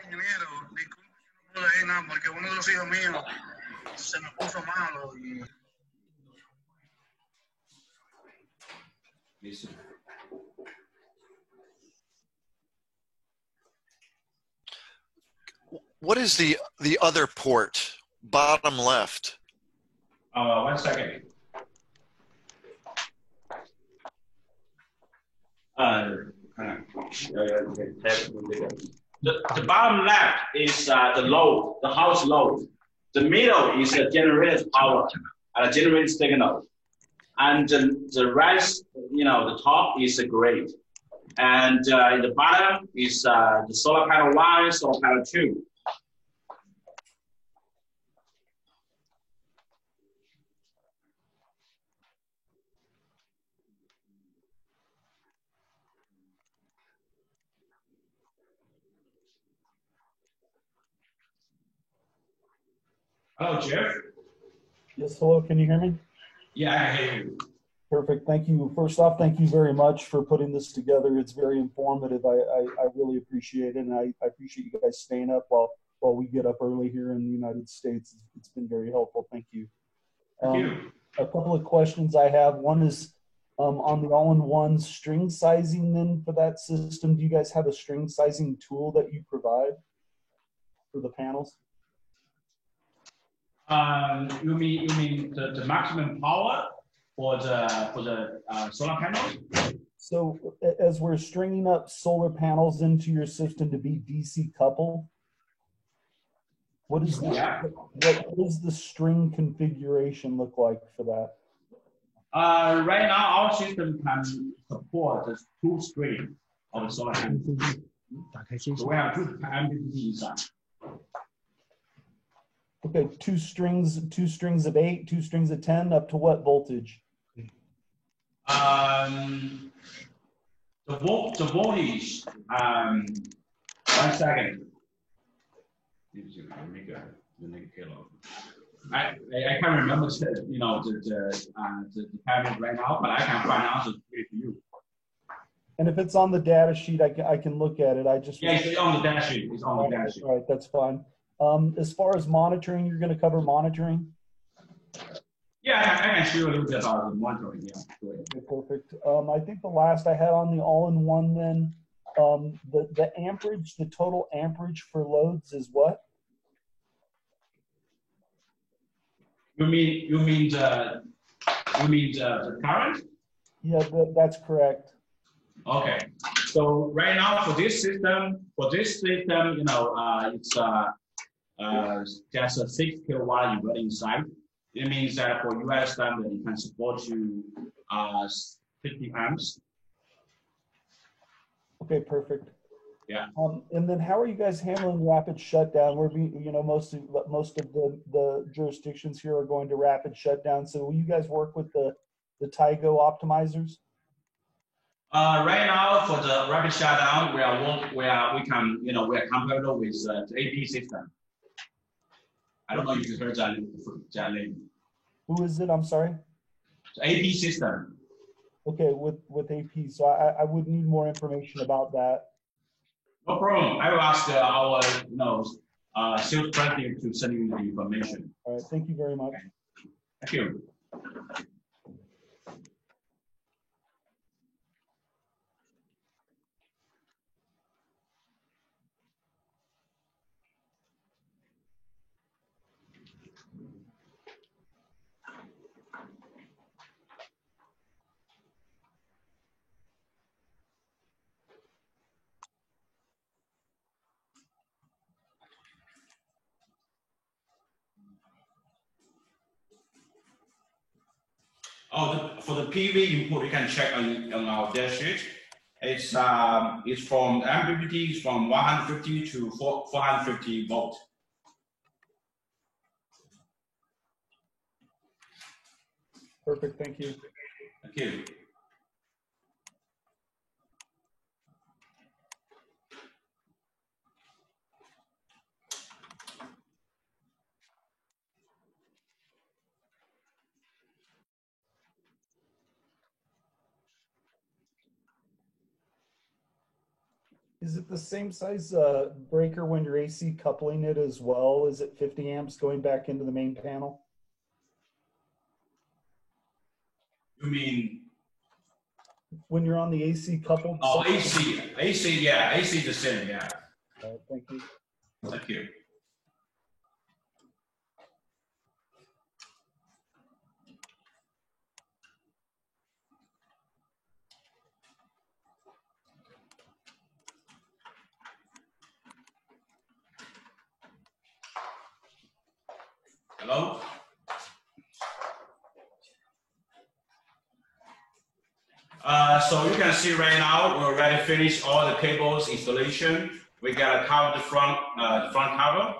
Ingeniero, disculpe que no puedo ir nada, porque uno de los hijos míos se me puso malo y... What is the other port? Bottom left. 1 second. The bottom left is the load, the house load. The middle is the generator's power, and the generator signal. And the rest, the top is the grid. And in the bottom is the solar panel 1, solar panel 2. Hello, Jeff. Yes, hello, can you hear me? Yeah, I hear you. Perfect, thank you. First off, thank you very much for putting this together. It's very informative. I really appreciate it, and I appreciate you guys staying up while we get up early here in the United States. It's been very helpful, thank you. Thank you. A couple of questions I have. One is on the all-in-one string sizing then for that system. Do you guys have a string sizing tool that you provide for the panels? You mean the maximum power for the solar panels? So as we're stringing up solar panels into your system to be DC coupled, what is what does the string configuration look like for that? Right now, our system can support the 2 strings of the solar panels. So we have 2 MPPT inside. Okay, 2 strings of 8, 2 strings of 10, up to what voltage? The voltage. 1 second. I can't remember the parameter right now, but I can find answers for you. And if it's on the data sheet, I can look at it. It's on the data sheet. It's on the data sheet. All right, that's fine. As far as monitoring, you're going to cover monitoring? Yeah, I can show you a little bit about the monitoring. Yeah. Okay, perfect. I think the last I had on the all-in-one then, the amperage, the total amperage for loads is what? You mean the current? Yeah, that's correct. Okay. So right now for this system, it's just a 6 kilowatt inverter inside. It means that for US standard, it can support you 50 amps. Okay, perfect. Yeah. And then how are you guys handling rapid shutdown? We're most of the jurisdictions here are going to rapid shutdown. So will you guys work with the TIGO optimizers? Right now for the rapid shutdown, we are compatible with the AP system. I don't know if you heard that name. Who is it? I'm sorry. The AP system. Okay, with AP. So I would need more information about that. No problem. I will ask our sales president to send you the information. All right. Thank you very much. Thank you. For the PV input, you can check on our dashboard. It's from MPPT is from 150 to 450 volt. Perfect. Thank you. Thank you. Is it the same size breaker when you're AC coupling it as well? Is it 50 amps going back into the main panel? You mean? When you're on the AC coupled? Oh, AC, yeah, AC the same, yeah. All right, thank you. Thank you. Hello? So you can see right now, we already finished all the cables installation. We got to cover the front cover.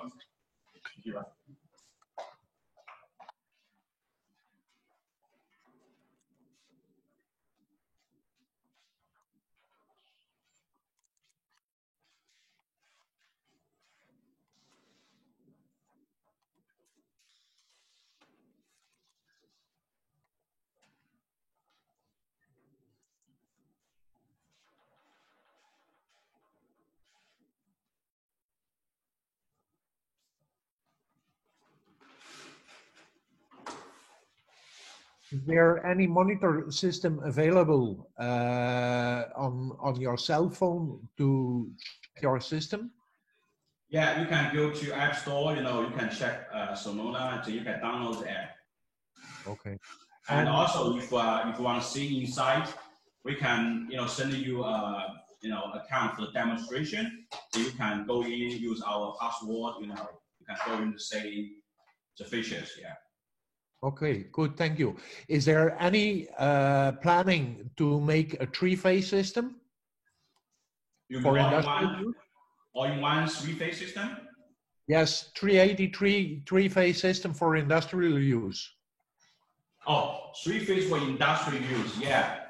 Is there any monitor system available on your cell phone to check your system? Yeah, you can go to App Store. You know, you can check Soluna, so you can download the app. Okay. And also, if you want to see inside, we can send you account for the demonstration. So you can go in, use our password. You can go in to say the features. Yeah. Okay, good, thank you. Is there any planning to make a three-phase system for industrial use? All-in-one three-phase system? Yes, 383 three-phase system for industrial use. Oh, three-phase for industrial use, yeah.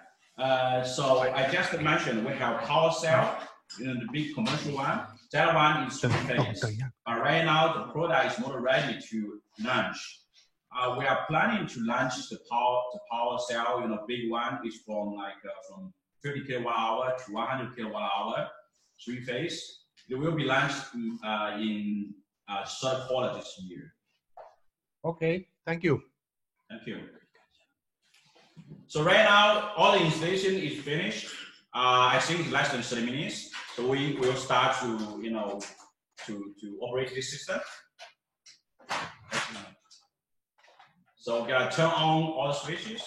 So I just mentioned we have power cell, the big commercial one. That one is three-phase. But right now, the product is not ready to launch. We are planning to launch the power cell. Big one is from from 50 kWh to 100 kWh, three-phase. It will be launched in third quarter this year. Okay, thank you. Thank you. So right now, all the installation is finished. I think it's less than 30 minutes. So we will start to to operate this system. So we gotta turn on all the switches.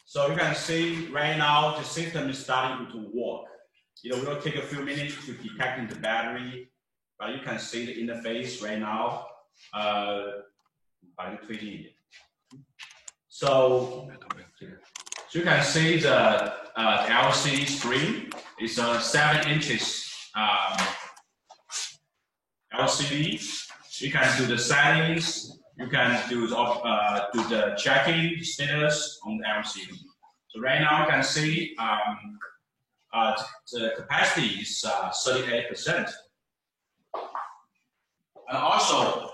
So you can see right now the system is starting to work. It will take a few minutes to detect the battery, but you can see the interface right now. So you can see the LCD screen. It's a 7 inches LCD. You can do the settings. You can do the checking status on the LCD. So right now you can see the capacity is 38%. And also,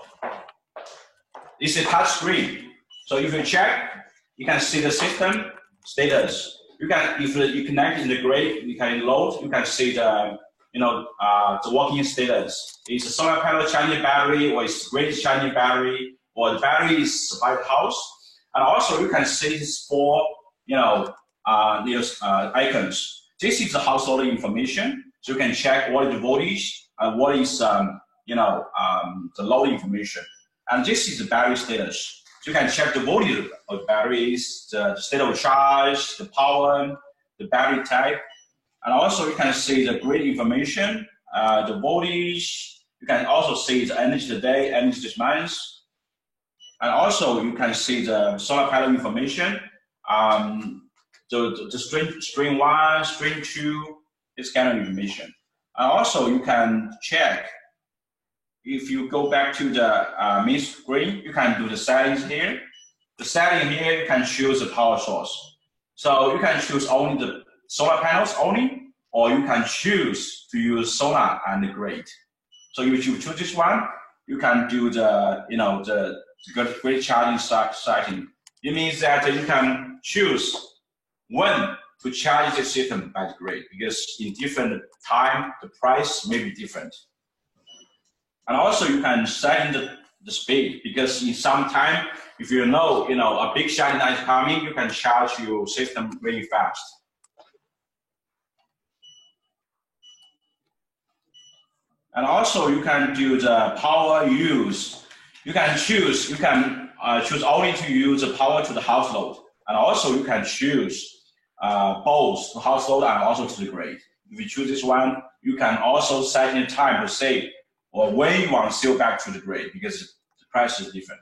it's a touch screen. So if you check, you can see the system status. You can, if you connect in the grid, you can load. You can see the the working status. It's a solar panel charging battery, or it's grid charging battery, or the battery is by the house. And also you can see these 4 icons. This is the household information. So you can check what is the voltage and what is the load information. And this is the battery status. So you can check the voltage of the batteries, the state of charge, the power, the battery type. And also you can see the grid information, the voltage. You can also see the energy today, energy this month. And also you can see the solar panel information, the string 1, string 2, this kind of information. And also you can check, if you go back to the main screen, you can do the settings here. The setting here, you can choose the power source. So you can choose only the solar panels only, or you can choose to use solar and the grid. So if you choose this one, you can do the the grid charging setting. It means that you can choose when to charge the system by the grid, because in different time the price may be different. And also you can set in the speed, because in some time, if you know a big charging line is coming, you can charge your system really fast. And also you can do the power use. You can choose only to use the power to the household. And also you can choose both to household and also to the grid. If you choose this one, you can also set in time to say, or when you want to sell back to the grid, because the price is different.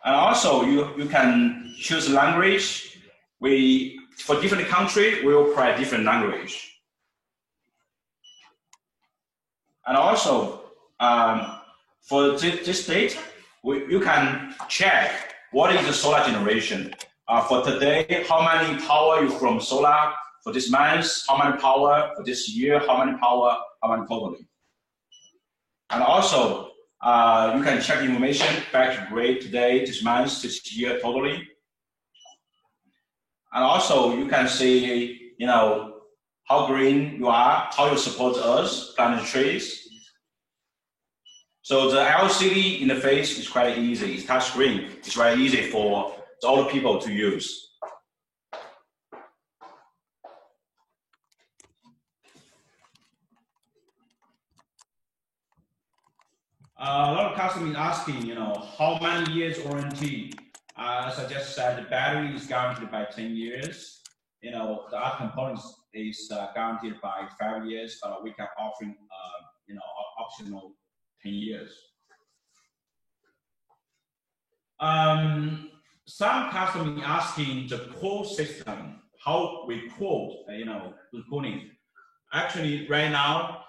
And also you can choose language. For different country, we will provide different language. And also, for this date, you can check what is the solar generation. For today, how many power you from solar? For this month, how many power? For this year, how many power? How many totally? And also, you can check information back to grade today, this month, this year totally. And also, you can see, you know, how green you are, how you support us, planting trees. So the LCD interface is quite easy. It's touch screen. It's very easy for all the people to use. A lot of customers asking, you know, how many years warranty? As I just said, the battery is guaranteed by 10 years. You know, the other components is guaranteed by 5 years, but we can offer, you know, optional 10 years. Some customers asking the core system, how we quote, you know, the cooling. Actually, right now,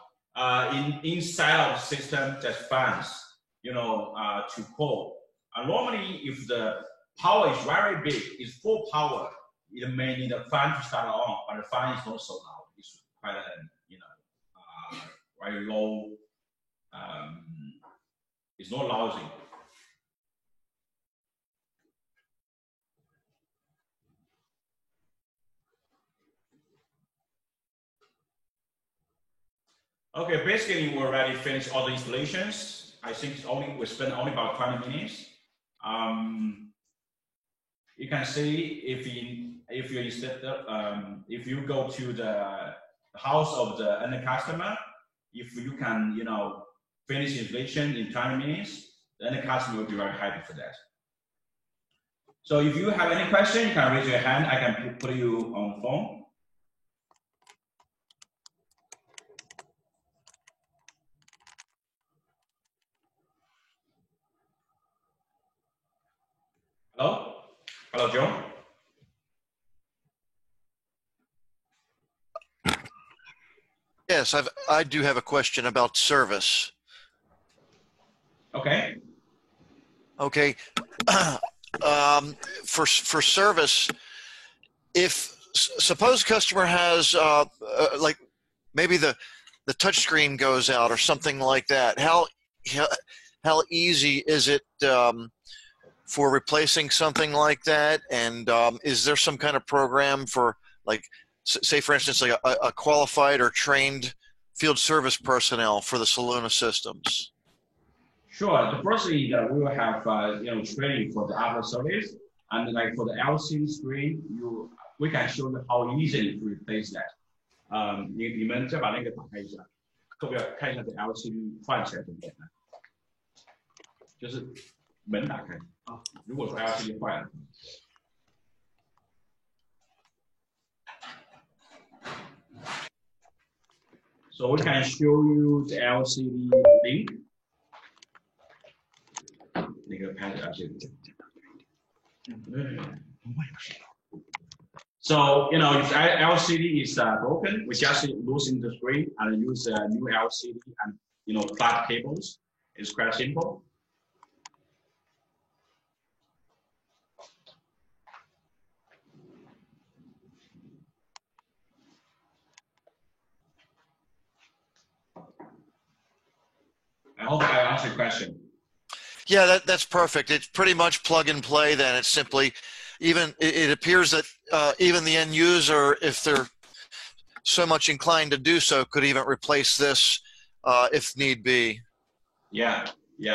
inside of the system, there's fans, you know, to quote. Normally, if the power is very big, it's full power, it may need a fan to start on, but the fan is not so loud. It's quite, you know, very low. It's not lousy. Okay, basically we already finished all the installations. I think we spent only about 20 minutes. You can see if you go to the house of the end customer, if you can, you know, finish installation in 20 minutes, the end customer will be very happy for that. So if you have any question, you can raise your hand. I can put you on the phone. Hello? Hello, John? Yes, I do have a question about service. Okay. Okay. For service, if suppose customer has like maybe the touch screen goes out or something like that, how easy is it for replacing something like that? And is there some kind of program for, like, say for instance, like a qualified or trained field service personnel for the Soluna systems? Sure. The first thing that we will have, you know, training for the after service, and like for the LCD screen, we can show you how easily to replace that. 你们再把那个打开一下，可不可以看一下这 LCD 换起来怎么简单？就是门打开啊，如果说 LCD 坏了。So we can show you the LCD link. So, you know, if LCD is broken, we just loosen the screen and use a new LCD and, you know, plug cables. It's quite simple. I hope I answered your question. Yeah, that's perfect. It's pretty much plug and play then. It's simply, it appears that even the end user, if they're so much inclined to do so, could even replace this if need be. Yeah.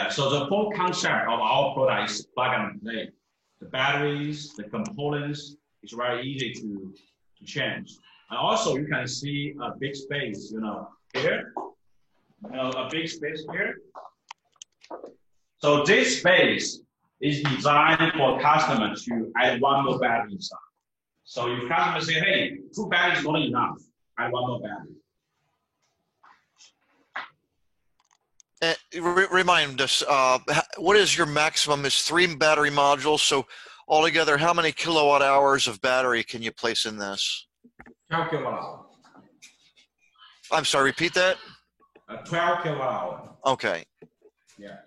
So the whole concept of our product is plug and play. The batteries, the components, it's very easy to change. And also you can see a big space, you know, here. You know, a big space here. So this space is designed for customers to add one more battery inside. So if customers say, hey, 2 batteries is not enough, add one more battery. Remind us, what is your maximum? Is 3 battery modules. So altogether, how many kilowatt hours of battery can you place in this? 10 kilowatt hours. I'm sorry, repeat that. 12 kilowatt hour. Okay. Yeah.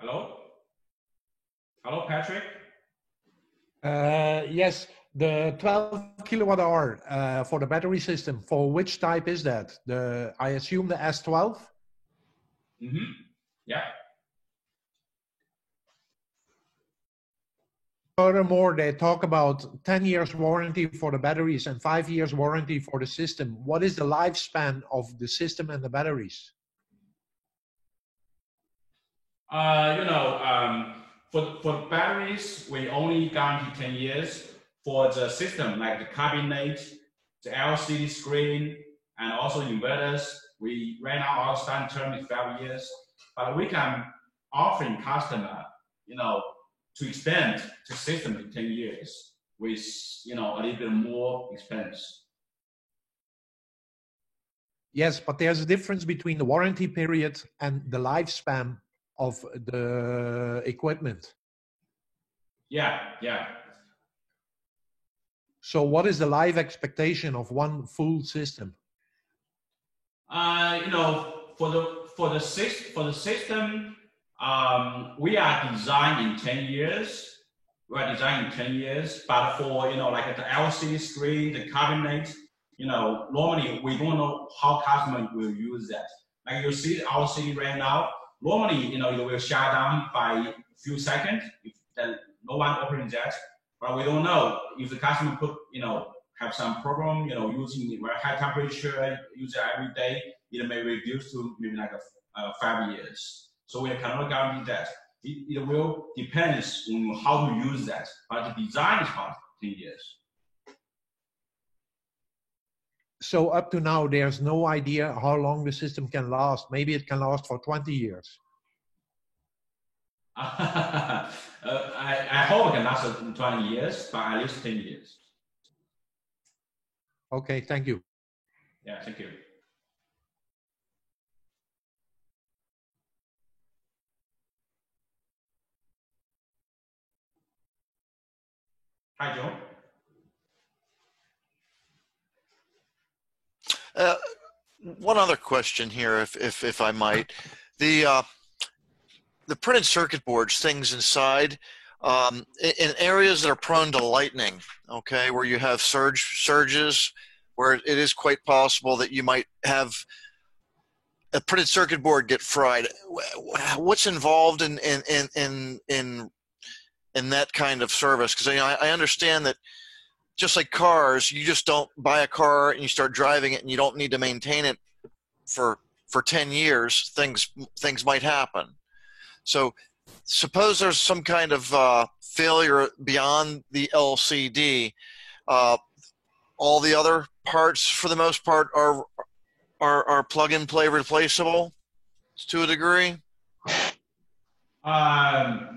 Hello? Hello, Patrick? Yes, the 12 kilowatt hour for the battery system, for which type is that? I assume the S12? Mm-hmm. Yeah. Furthermore, they talk about 10 years warranty for the batteries and 5 years warranty for the system. What is the lifespan of the system and the batteries? For batteries, we only guarantee 10 years. For the system, like the cabinet, the LCD screen, and also inverters, right now our standard term is 5 years. But we can offer customer, to extend the system to 10 years with, a little bit more expense. Yes, but there's a difference between the warranty period and the lifespan of the equipment. Yeah. So what is the life expectation of one full system? For the system, we are designing 10 years. But for like the LCD screen, the cabinet, normally we don't know how customer will use that. Like you see the LCD right now, normally it will shut down by a few seconds if no one opens that. But we don't know if the customer could, have some problem, using very high temperature, use it every day, it may reduce to maybe like 5 years. So we cannot guarantee that. It will depend on how to use that. But the design is about 10 years. So up to now, there's no idea how long the system can last. Maybe it can last for 20 years. I hope it can last 20 years, but at least 10 years. Okay, thank you. Yeah, thank you. Hi, Joe. One other question here, if I might. The printed circuit boards, things inside, in areas that are prone to lightning, okay, where you have surges, where it is quite possible that you might have a printed circuit board get fried. What's involved in that kind of service? Because I understand that just like cars, you just don't buy a car and you start driving it and you don't need to maintain it for 10 years. Things might happen. So suppose there's some kind of failure beyond the LCD. All the other parts, for the most part, are plug-and-play replaceable to a degree? Right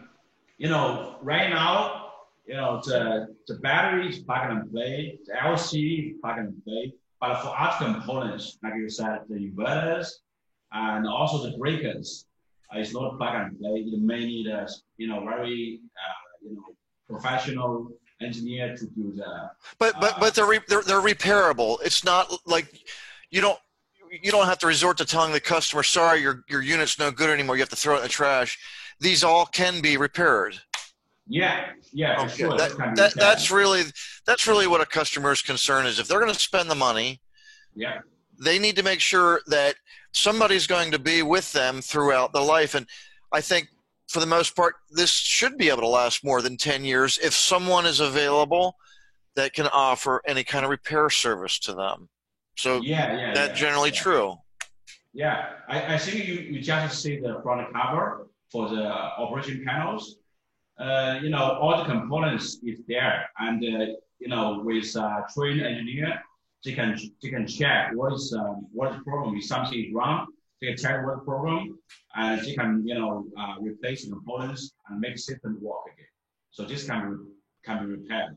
now, the battery is plug and play, the LCD is plug and play, but for other components, like you said, the inverters and also the breakers, it's not plug and play. You may need a very professional engineer to do that. But they're repairable. It's not like you don't have to resort to telling the customer, sorry, your unit's no good anymore. You have to throw it in the trash. These all can be repaired. Yeah, okay. Sure. That's really what a customer's concern is. If they're going to spend the money, yeah, they need to make sure that somebody's going to be with them throughout the life. And I think for the most part, this should be able to last more than 10 years if someone is available that can offer any kind of repair service to them. So that's generally true. Yeah, I think you just see the front cover for the operation panels. All the components is there, and with trained engineer, they can check what is the problem. If something is wrong, Take a chatbot program, and she can, replace the components and make the system work again. So this can be repaired,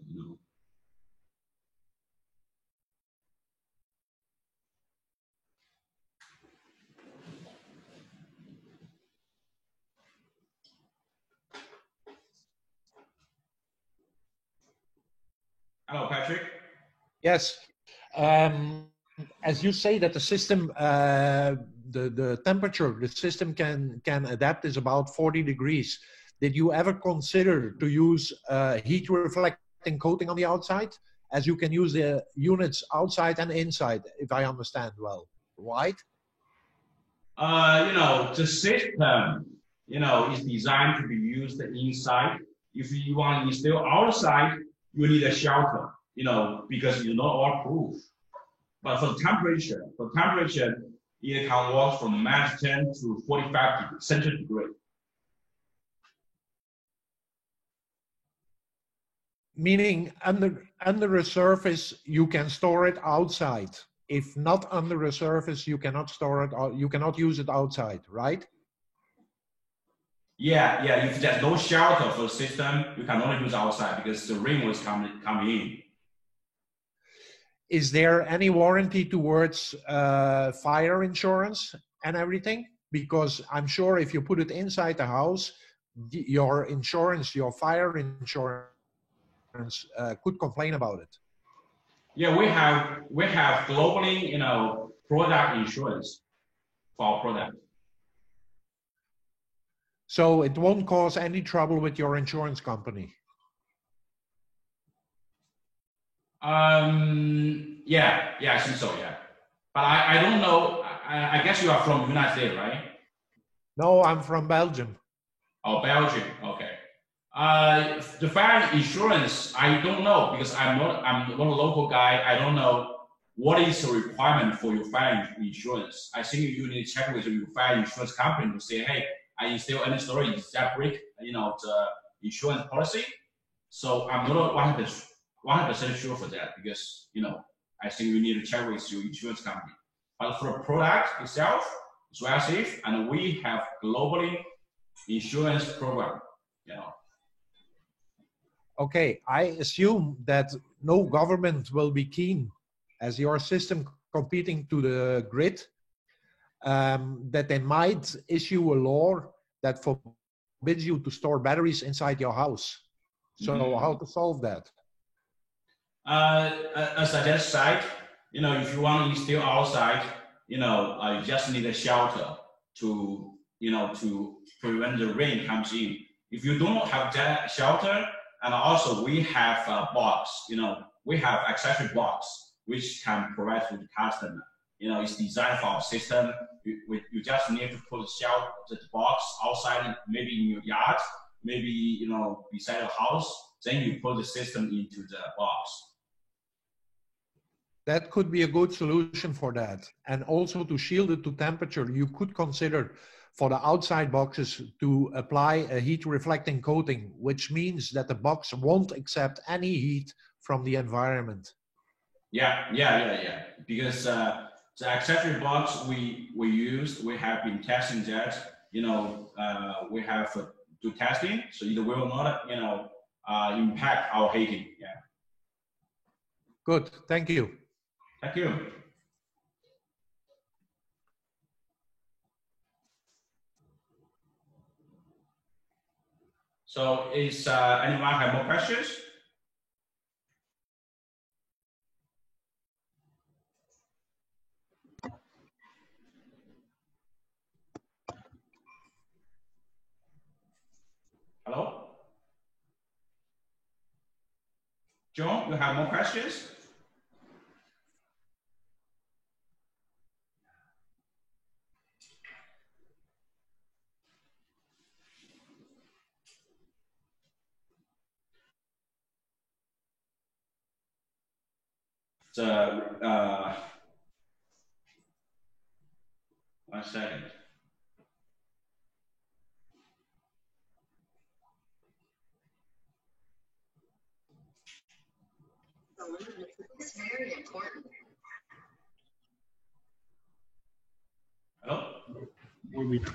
Hello, Patrick. Yes. As you say that the system, the temperature the system can adapt is about 40 degrees. Did you ever consider to use heat reflecting coating on the outside, as you can use the units outside and inside, if I understand well, right? The system, is designed to be used inside. If you want to install outside, you need a shelter, because you're not waterproof. But for temperature, it can work from -10 to 45 centigrade. Meaning under a surface, you can store it outside. If not under a surface, you cannot store it, or you cannot use it outside, right? Yeah. If there's no shelter for the system, you can only use outside because the rain was coming in. Is there any warranty towards fire insurance and everything? Because I'm sure if you put it inside the house, your insurance, your fire insurance, could complain about it. Yeah, we have globally, product insurance for our product. So it won't cause any trouble with your insurance company. Yeah, I think so, yeah. But I don't know, I guess you are from the United States, right? No, I'm from Belgium. Oh, Belgium, okay. The fire insurance, I don't know, because I'm not a local guy. I don't know what is the requirement for your fire insurance. I think you need to check with your fire insurance company to say, hey, I install any storage, is that break, the insurance policy? So I'm not 100% sure for that, because, I think you need to check with your insurance company. But for the product itself, it's well safe, and we have globally insurance program, Okay, I assume that no government will be keen, as your system competing to the grid, that they might issue a law that forbids you to store batteries inside your house. So how to solve that? As I just said, if you want to install outside, you just need a shelter to prevent the rain comes in. If you don't have that shelter, and also we have a box, we have accessory box, which can provide to the customer. It's designed for our system. You just need to put the box outside, maybe in your yard, maybe, beside your house. Then you put the system into the box. That could be a good solution for that. And also to shield it to temperature, you could consider for the outside boxes to apply a heat reflecting coating, which means that the box won't accept any heat from the environment. Yeah. Because the accessory box we have been testing that, we have to do testing, so it will not, impact our heating. Yeah. Good, thank you. Thank you. So is anyone have more questions? Hello? John, you have more questions? One second. It's very important. Hello? will be nice.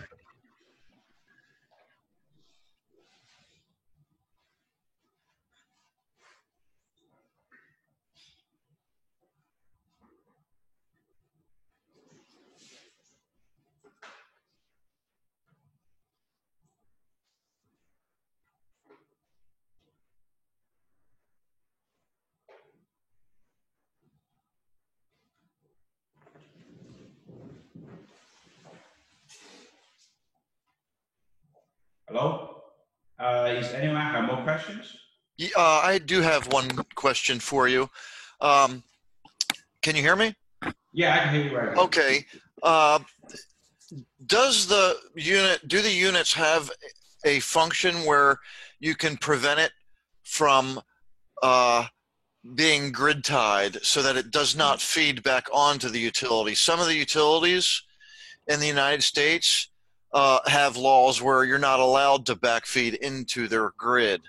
Hello? Is anyone have more questions? I do have one question for you. Can you hear me? Yeah, I can hear you right now. Okay. Do the units have a function where you can prevent it from being grid tied so that it does not feed back onto the utility? Some of the utilities in the United States have laws where you're not allowed to backfeed into their grid.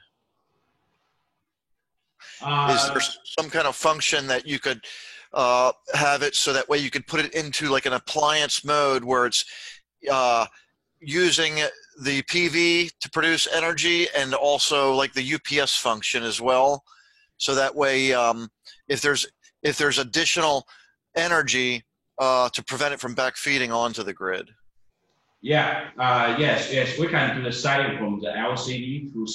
Is there some kind of function that you could have it so that way you could put it into like an appliance mode where it's using the PV to produce energy and also like the UPS function as well? So that way, if there's additional energy to prevent it from backfeeding onto the grid. Yeah, yes, we can do the setting from the LCD to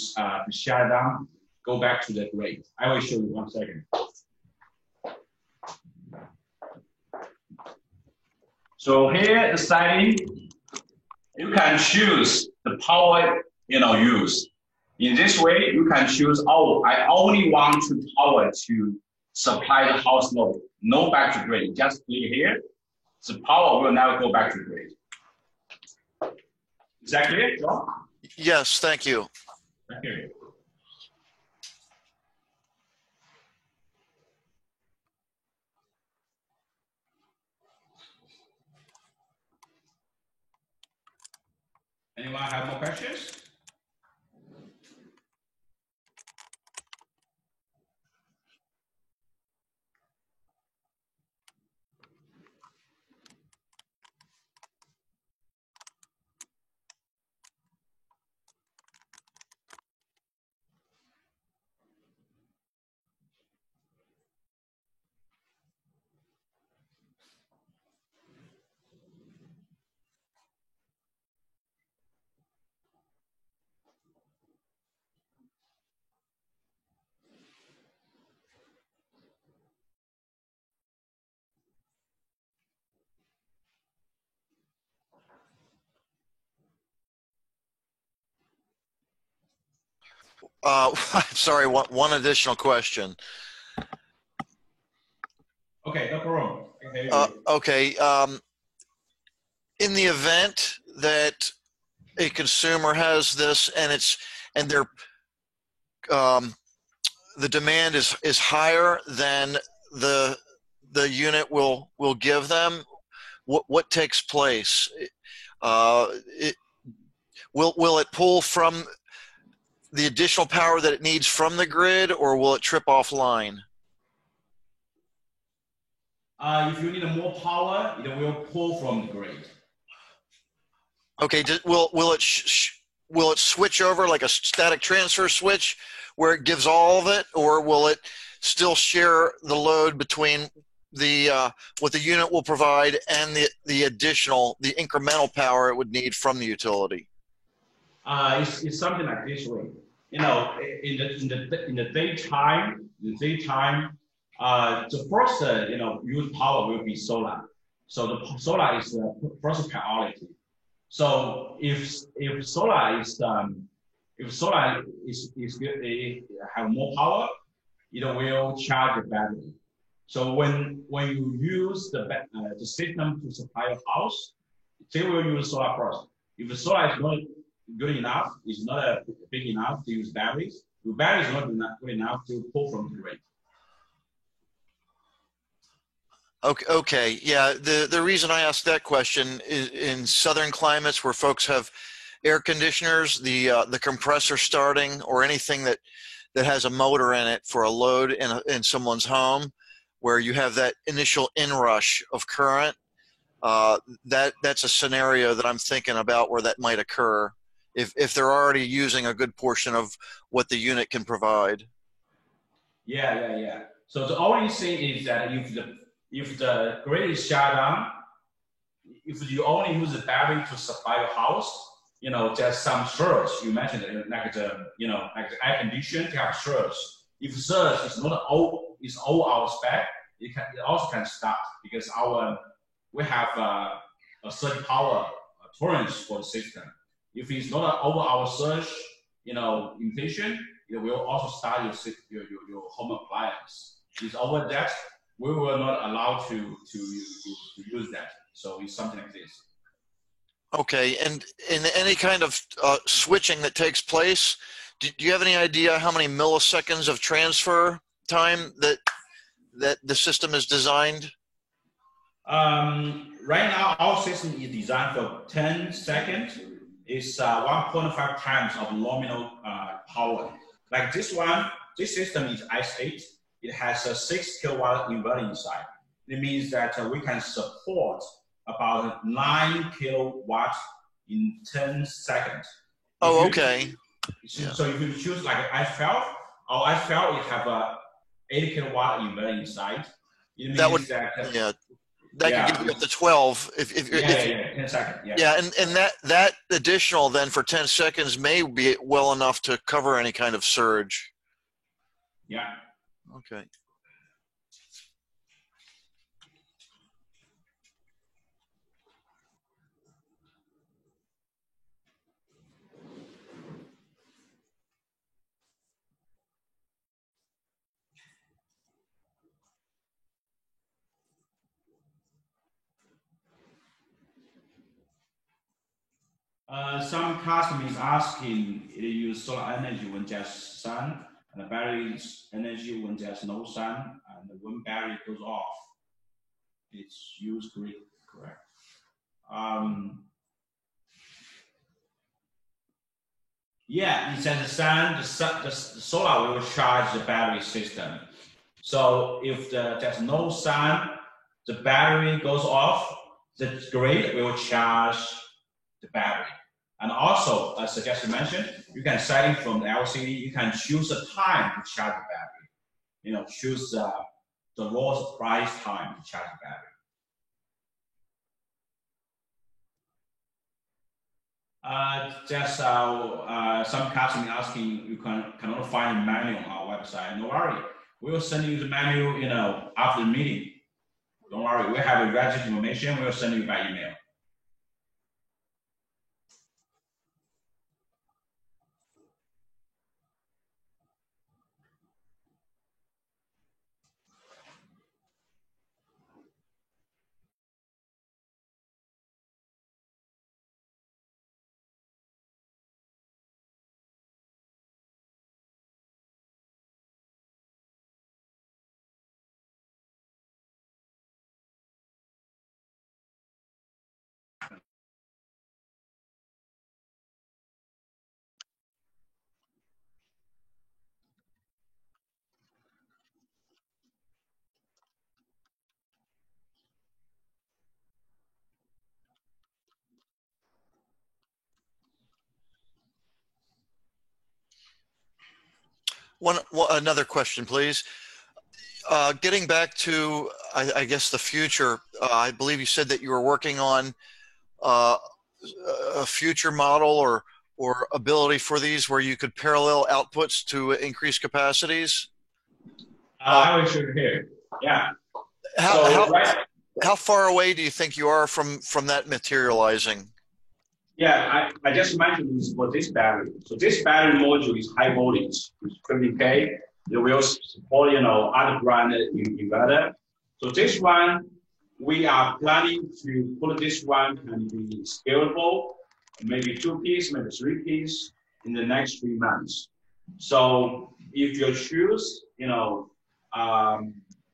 shut down, go back to the grid. I will show you 1 second. So here the setting, you can choose the power use. In this way, you can choose, oh, I only want to power to supply the house load, no back to grid. Just click here, the power will never go back to grid. Is that clear, John? Yes, thank you. Thank you. Anyone have more questions? I'm sorry, one additional question. Okay, no problem. Okay. In the event that a consumer has this and the demand is higher than the unit will give them, what takes place? Will it pull from the additional power that it needs from the grid, or will it trip offline? If you need more power, it will pull from the grid. Okay, will it switch over like a static transfer switch where it gives all of it, or will it still share the load between the what the unit will provide and the incremental power it would need from the utility? It's something like this way. In the daytime, the first used power will be solar. So the solar is the first priority. So if solar is have more power, it will charge the battery. So when you use the system to supply your house, they will use solar first. If the solar is not good enough, it's not big enough to use batteries, the battery is not good enough to pull from the grid. Okay, yeah. The reason I asked that question is in southern climates where folks have air conditioners, the compressor starting or anything that has a motor in it for a load in someone's home, where you have that initial inrush of current, that's a scenario that I'm thinking about where that might occur if they're already using a good portion of what the unit can provide. Yeah. So the only thing is that if the grid is shut down, if you only use the battery to supply your house, there's some surge. You mentioned it, like the air condition, they have surge. If surge is not all hours back, it also can start because we have a surge power tolerance for the system. If it's not an over-hour surge, limitation, it will also start your home appliance. If it's over that, we will not allow to use that. So it's something like this. Okay, and in any kind of switching that takes place, do you have any idea how many milliseconds of transfer time that the system is designed? Right now, our system is designed for 10 seconds. It's 1.5 times of nominal power. Like this system is ICE8. It has a 6 kilowatt inverter inside. It means that we can support about 9 kilowatts in 10 seconds. Oh, okay. So if you choose like I-12, our I-12, it have a 8 kilowatt inverter inside. It means that could give you up to 12 if 10 seconds. Yeah, and that additional then for 10 seconds may be well enough to cover any kind of surge. Yeah. Okay. Some customers asking it use solar energy when there's sun, and the battery energy when there's no sun, and when battery goes off, it's used grid, correct? Yeah, it says the solar will charge the battery system. So if there's no sun, the battery goes off, the grid will charge the battery. And also, as I just mentioned, you can set it from the LCD. You can choose a time to charge the battery. Choose the lowest price time to charge the battery. Some customers asking, you cannot find a manual on our website. No worry, we will send you the manual. After the meeting. Don't worry, we have a registered information. We will send you by email. Another question, please. Getting back to, I guess, the future, I believe you said that you were working on a future model or ability for these where you could parallel outputs to increase capacities? I will show you here. Yeah. How far away do you think you are from that materializing? Yeah, I just mentioned this for this battery. So this battery module is high voltage, it's 50K. It will support, other brand inverter. So this one, we are planning to put this one can be scalable, maybe 2-piece, maybe 3-piece in the next 3 months. So if you choose, the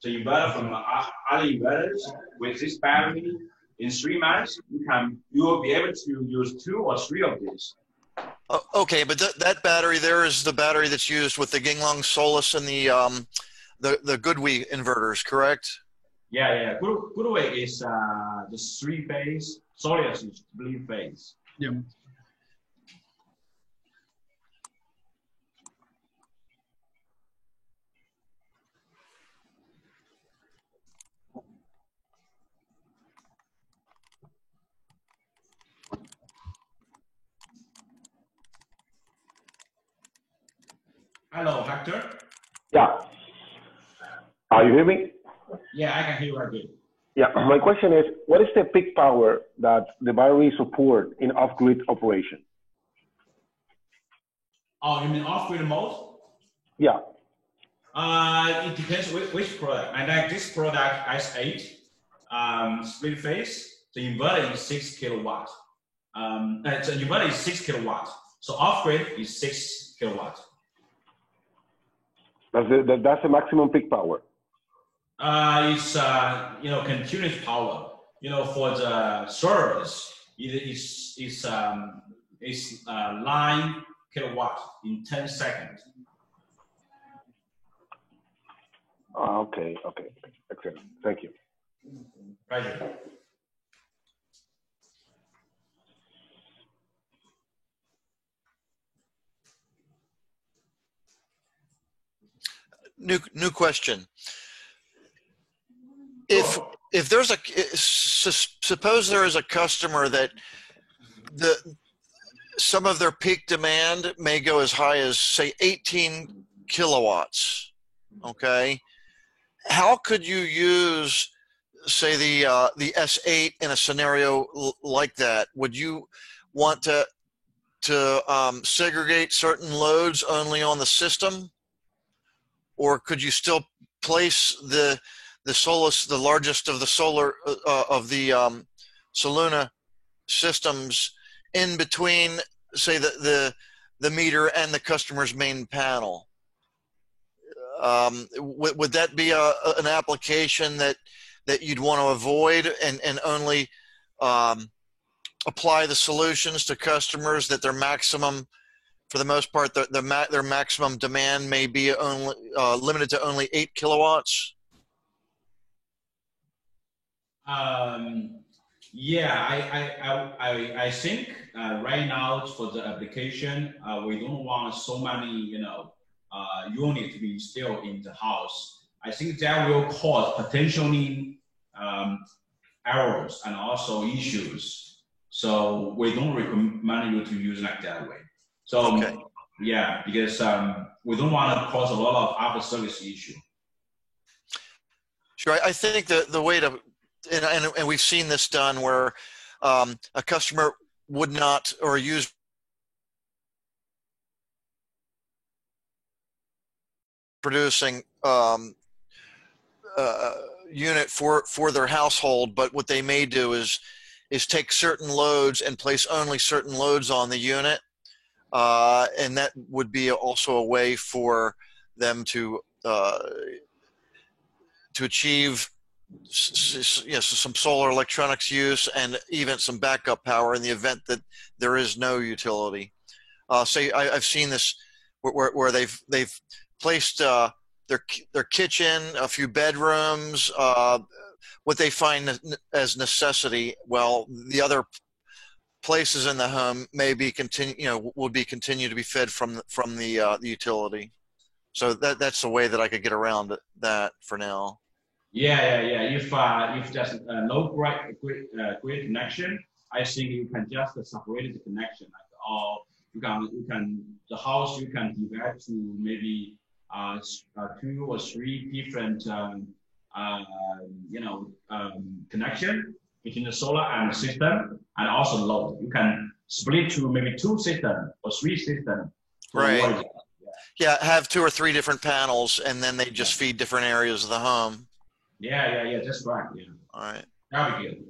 inverter from other inverters with this battery, in 3 months, you will be able to use 2 or 3 of these. Okay, but that battery there is the battery that's used with the Ginglong Solus and the Goodwe inverters, correct? Yeah. Good way is the 3-phase. Soleus is 3-phase. Yeah. Hello, Hector. Yeah. You hear me? Yeah, I can hear you again. Yeah. My question is, what is the peak power that the battery support in off-grid operation? Oh, you mean off-grid mode? Yeah. It depends which product. And like this product, S8, split phase, the inverter is 6 kilowatt. So inverter is 6 kilowatt. So off-grid is 6 kilowatt. That's the maximum peak power. It's continuous power. For the servers, it's 9 kilowatt in 10 seconds. Okay. Excellent. Thank you. Pleasure. New question. If there's suppose there is a customer that some of their peak demand may go as high as, say, 18 kilowatts. Okay, how could you use, say, the S8 in a scenario like that? Would you want to segregate certain loads only on the system, or could you still place the largest of the solar of the Soluna systems in between, say, the meter and the customer's main panel? Would that be an application that you'd want to avoid and only apply the solutions to customers that their maximum, for the most part, their maximum demand may be only limited to only 8 kilowatts? I think right now for the application, we don't want so many, units to be installed in the house. I think that will cause potentially errors and also issues. So we don't recommend you to use like that way. So okay. Yeah, because we don't want to cause a lot of after service issue. Sure, I think the way to, and we've seen this done where a customer would not or use producing unit for their household, but what they may do is take certain loads and place only certain loads on the unit, and that would be also a way for them to achieve some solar electronics use and even some backup power in the event that there is no utility. Say I've seen this where they've placed their kitchen, a few bedrooms, what they find as necessity. Well, the other places in the home may be continue to be fed from the utility. So that's the way that I could get around that for now. Yeah. If there's no grid connection, I think you can just separate the connection. Or you can the house you can divide to maybe 2 or 3 different connection between the solar and the system and also load. You can split to maybe 2 systems or 3 systems. Right. Yeah, have 2 or 3 different panels, and then they just feed different areas of the home. Yeah, that's right. Yeah. All right. That'll be good.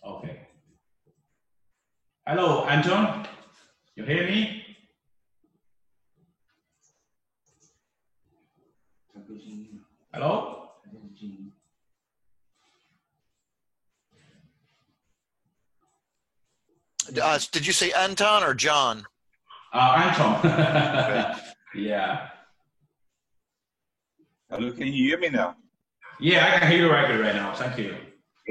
Okay. Hello, Anton. You hear me? Hello? Did you say Anton or John? Anton. Yeah. Hello, can you hear me now? Yeah, I can hear you right now. Thank you.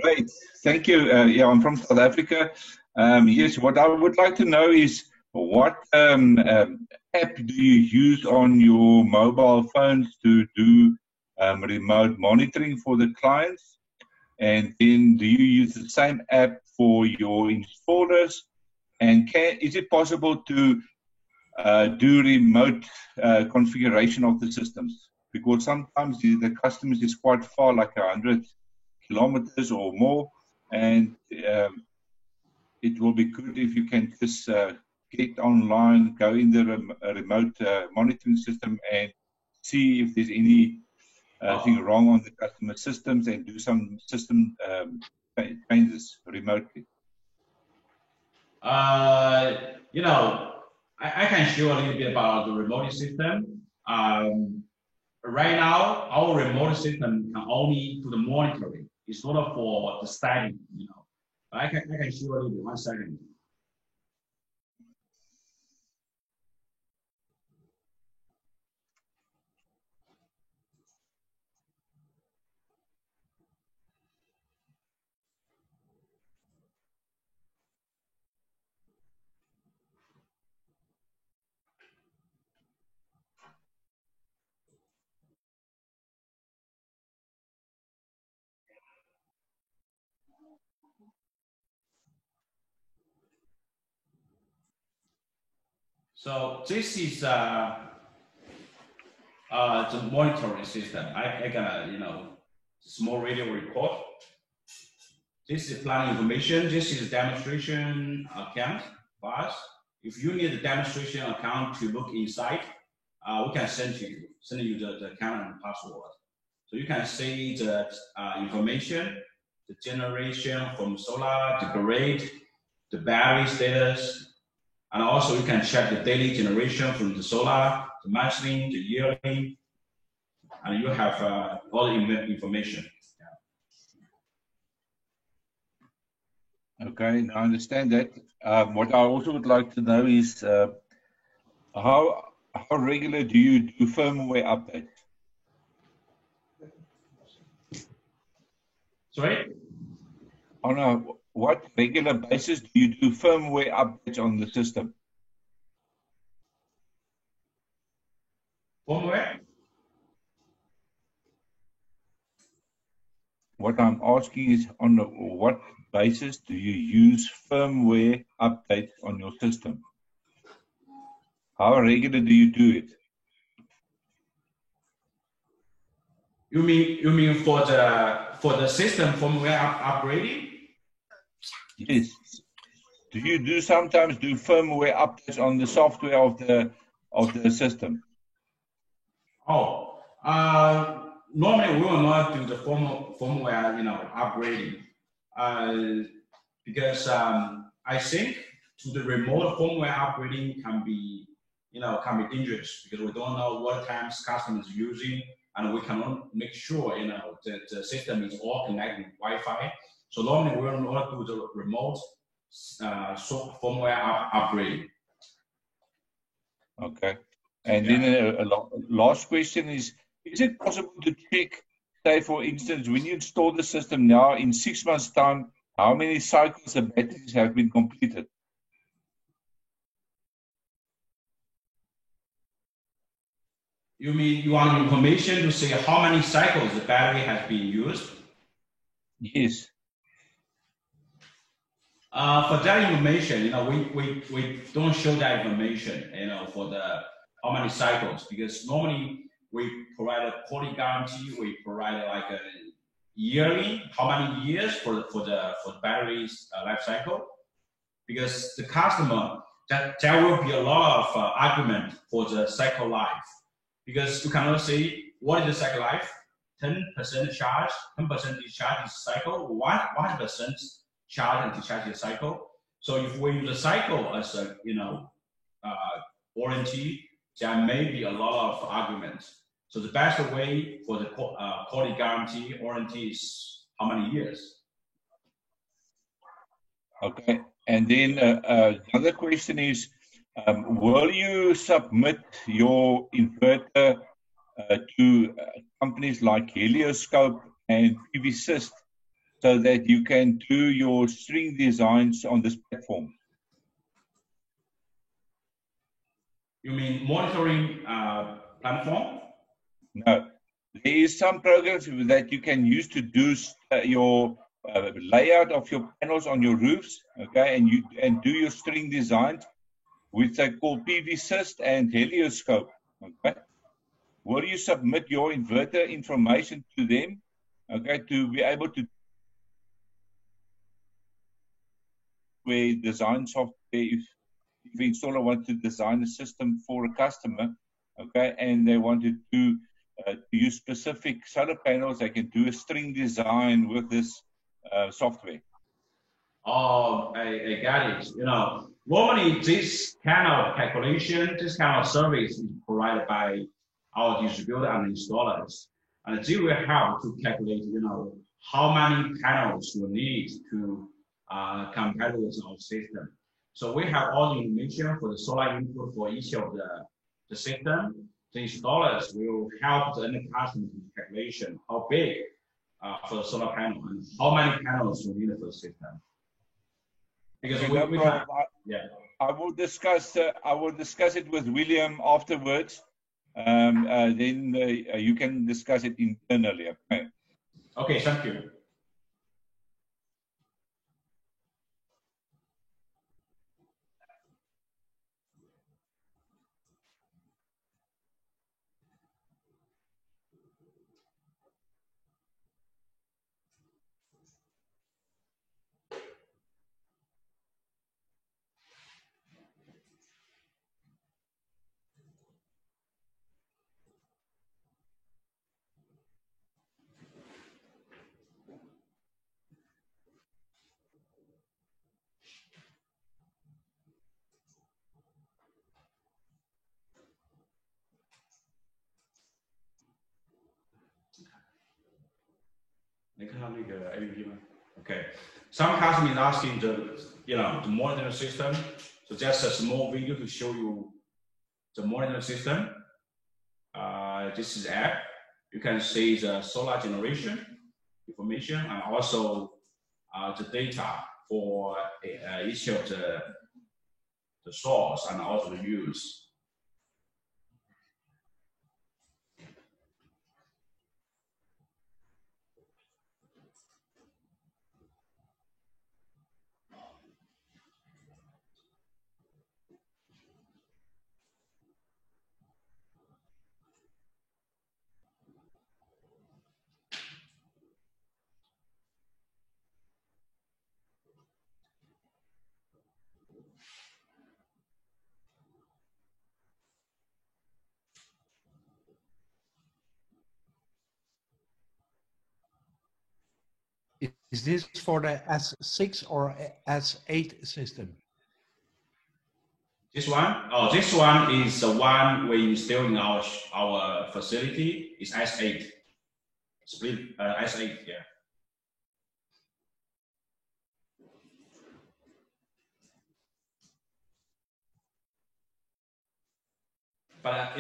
Great, thank you. Yeah, I'm from South Africa. Yes, what I would like to know is what app do you use on your mobile phones to do remote monitoring for the clients? And then do you use the same app for your installers? And is it possible to do remote configuration of the systems? Because sometimes the customers is quite far, like 100 kilometers or more, and it will be good if you can just get online, go in the remote monitoring system and see if there's any thing wrong on the customer systems and do some system changes remotely. You know, I can share a little bit about the remote system. Right now, our remote system can only do the monitoring. It's not for the studying, you know. I can share a little bit, 1 second. So this is the monitoring system. I got a, you know, small radio report. This is planning information. This is demonstration account for us. If you need the demonstration account to look inside, we can send you the account and password. So you can see the information, the generation from solar, the grid, the battery status, and also you can check the daily generation from the solar, the monthly, the yearly, and you have all the information. Okay, I understand that. What I also would like to know is how regular do you do firmware updates? Sorry? On what regular basis do you do firmware updates on the system? Firmware? What I'm asking is on what basis do you use firmware updates on your system? How regular do you do it? You mean for the system firmware upgrading? Yes. Do you sometimes do firmware updates on the software of the system? Oh, normally we will not do the firmware, you know, upgrading, because I think to the remote firmware upgrading can be dangerous because we don't know what times customers are using, and we cannot make sure, you know, that the system is all connected with Wi-Fi. So normally we will not do the remote firmware upgrading. Okay. And then a last question is it possible to check, say for instance, when you install the system now, in 6 months' time, how many cycles the batteries have been completed? You mean you want information to say how many cycles the battery has been used? Yes. For that information, you know, we don't show that information, you know, for the how many cycles, because normally we provide a quality guarantee. We provide like a yearly, how many years for the battery's life cycle, because the customer there will be a lot of argument for the cycle life, because you cannot say what is the cycle life. 10% charge, 10% discharge is cycle, 100% charge and discharge is cycle. So if we use the cycle as a warranty, there may be a lot of arguments. So the best way for the quality guarantee warranty is how many years? Okay, and then the other question is, will you submit your inverter to companies like Helioscope and PV-Syst so that you can do your string designs on this platform? You mean monitoring platform? No, there is some programs that you can use to do your layout of your panels on your roofs, okay, and do your string designs, which they call PV-Syst and Helioscope, okay. Will you submit your inverter information to them, okay, to be able to design software if the installer wants to design a system for a customer, okay, and they want to use specific solar panels, they can do a string design with this software. Oh, I got it. Normally this kind of calculation, this kind of service is provided by our distributor and installers, and they will help to calculate, how many panels you need to compare with our system. So we have all the information for the solar input for each of the system. The installers will help the end customer to calculation how big for the solar panel and how many panels you need for the system. Because I will discuss it with William afterwards. Then you can discuss it internally. Okay. Okay, thank you. Okay. Some customers asking the monitoring system. So just a small video to show you the monitoring system. This is app. You can see the solar generation information and also the data for each of the source and also the use. Is this for the S6 or S8 system? This one? Oh, this one is the one we install in our facility. It's S8. Split S8, yeah. But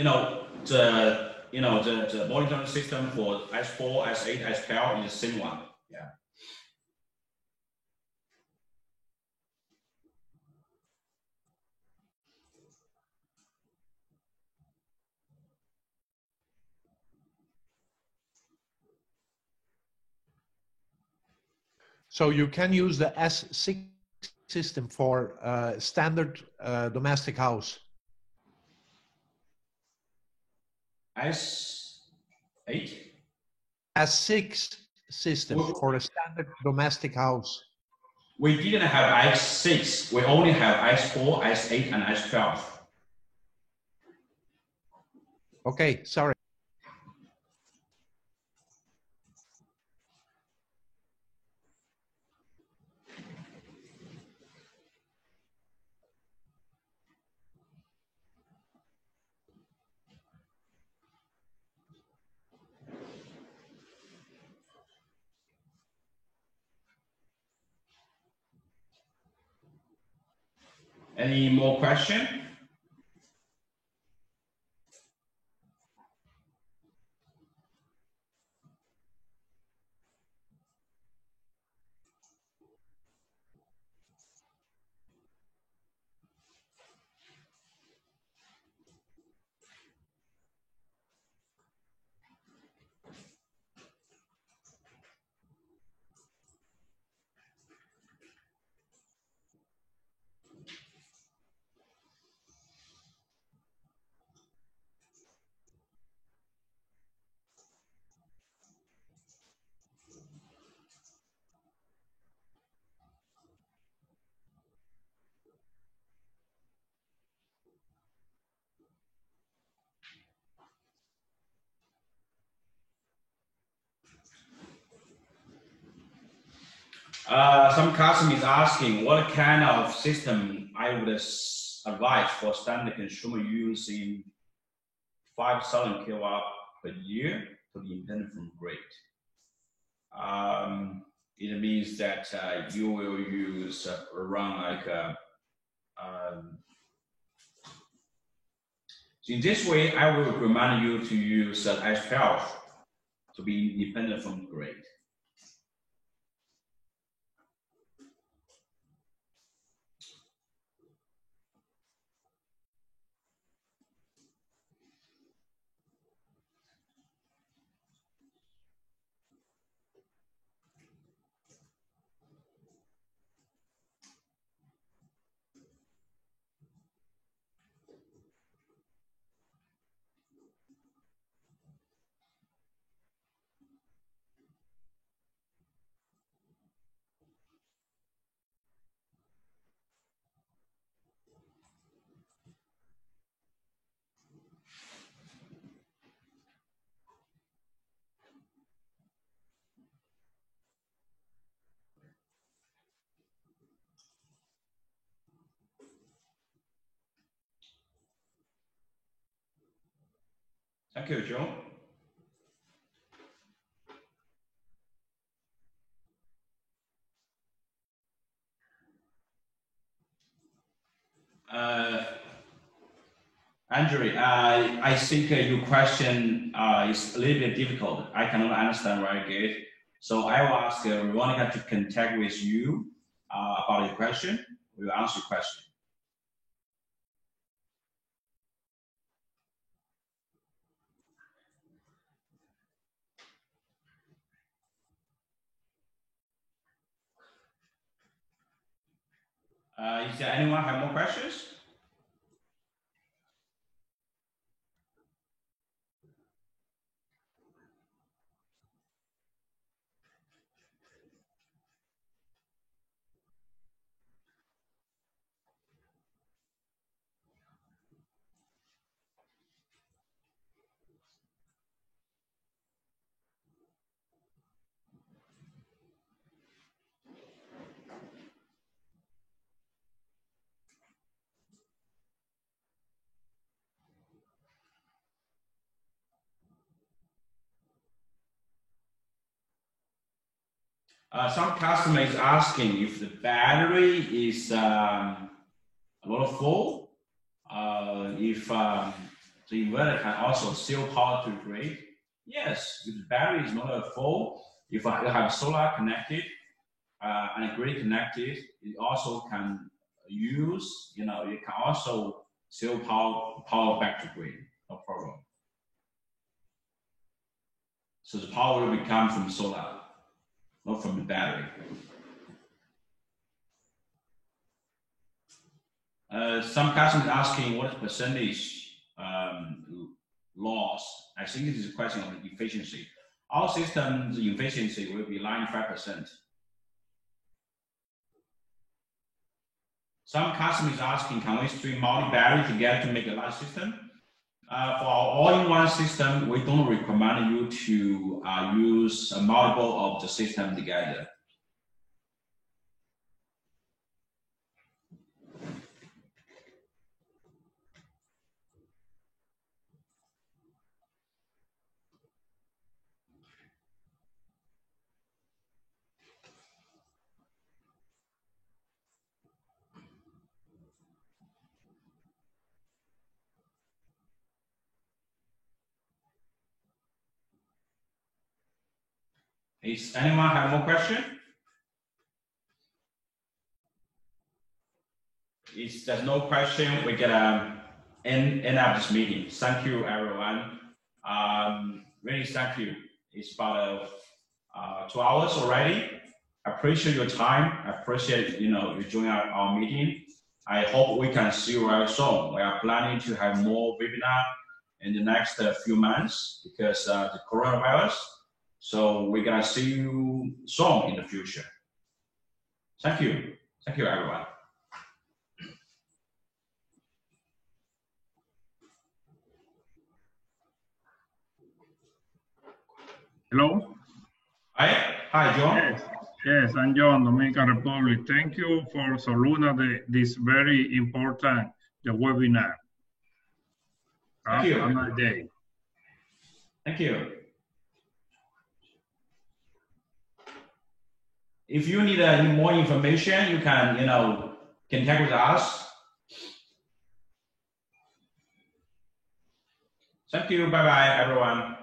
the monitoring system for S4, S8, S12 is the same one. Yeah. So you can use the S6 system for standard domestic house. S8? S6 system for a standard domestic house. We didn't have IS6. We only have IS4, IS8, and IS12. Okay, sorry. Any more question? Some customer is asking what kind of system I would advise for standard consumer use in 5,000 kilowatt per year to be independent from grid. It means that you will use around like so in this way, I will remind you to use S12 to be independent from grid. Thank you, Joe. Andrew, I think your question is a little bit difficult. I cannot understand very good. So I will ask Veronica to contact with you about your question. We will answer your question. Is there anyone have more questions? Some customer is asking if the battery is a lot full, if the inverter can also sell power to the grid. Yes, if the battery is not full, if you have solar connected and grid connected, it also can use, you can also sell power back to grid, no problem. So the power will come from solar, not from the battery. Some customers asking what percentage loss. I think this is a question of efficiency. Our system's efficiency will be 95%. Some customers asking, can we stream multi-battery together to make a large system? For our all-in-one system, we don't recommend you to use multiple of the system together. Is anyone have more question? If there's no question, we can end up this meeting. Thank you, everyone. Really thank you. It's about 2 hours already. I appreciate your time. I appreciate you joining our meeting. I hope we can see you very soon. We are planning to have more webinar in the next few months because the coronavirus. So we're gonna see you soon in the future. Thank you. Thank you, everyone. Hello? Hi, John. Yes, I'm John, Dominican Republic. Thank you for Soluna, this very important webinar. Thank you. Have a nice day. Thank you. If you need more information, you can, contact with us. Thank you. Bye-bye, everyone.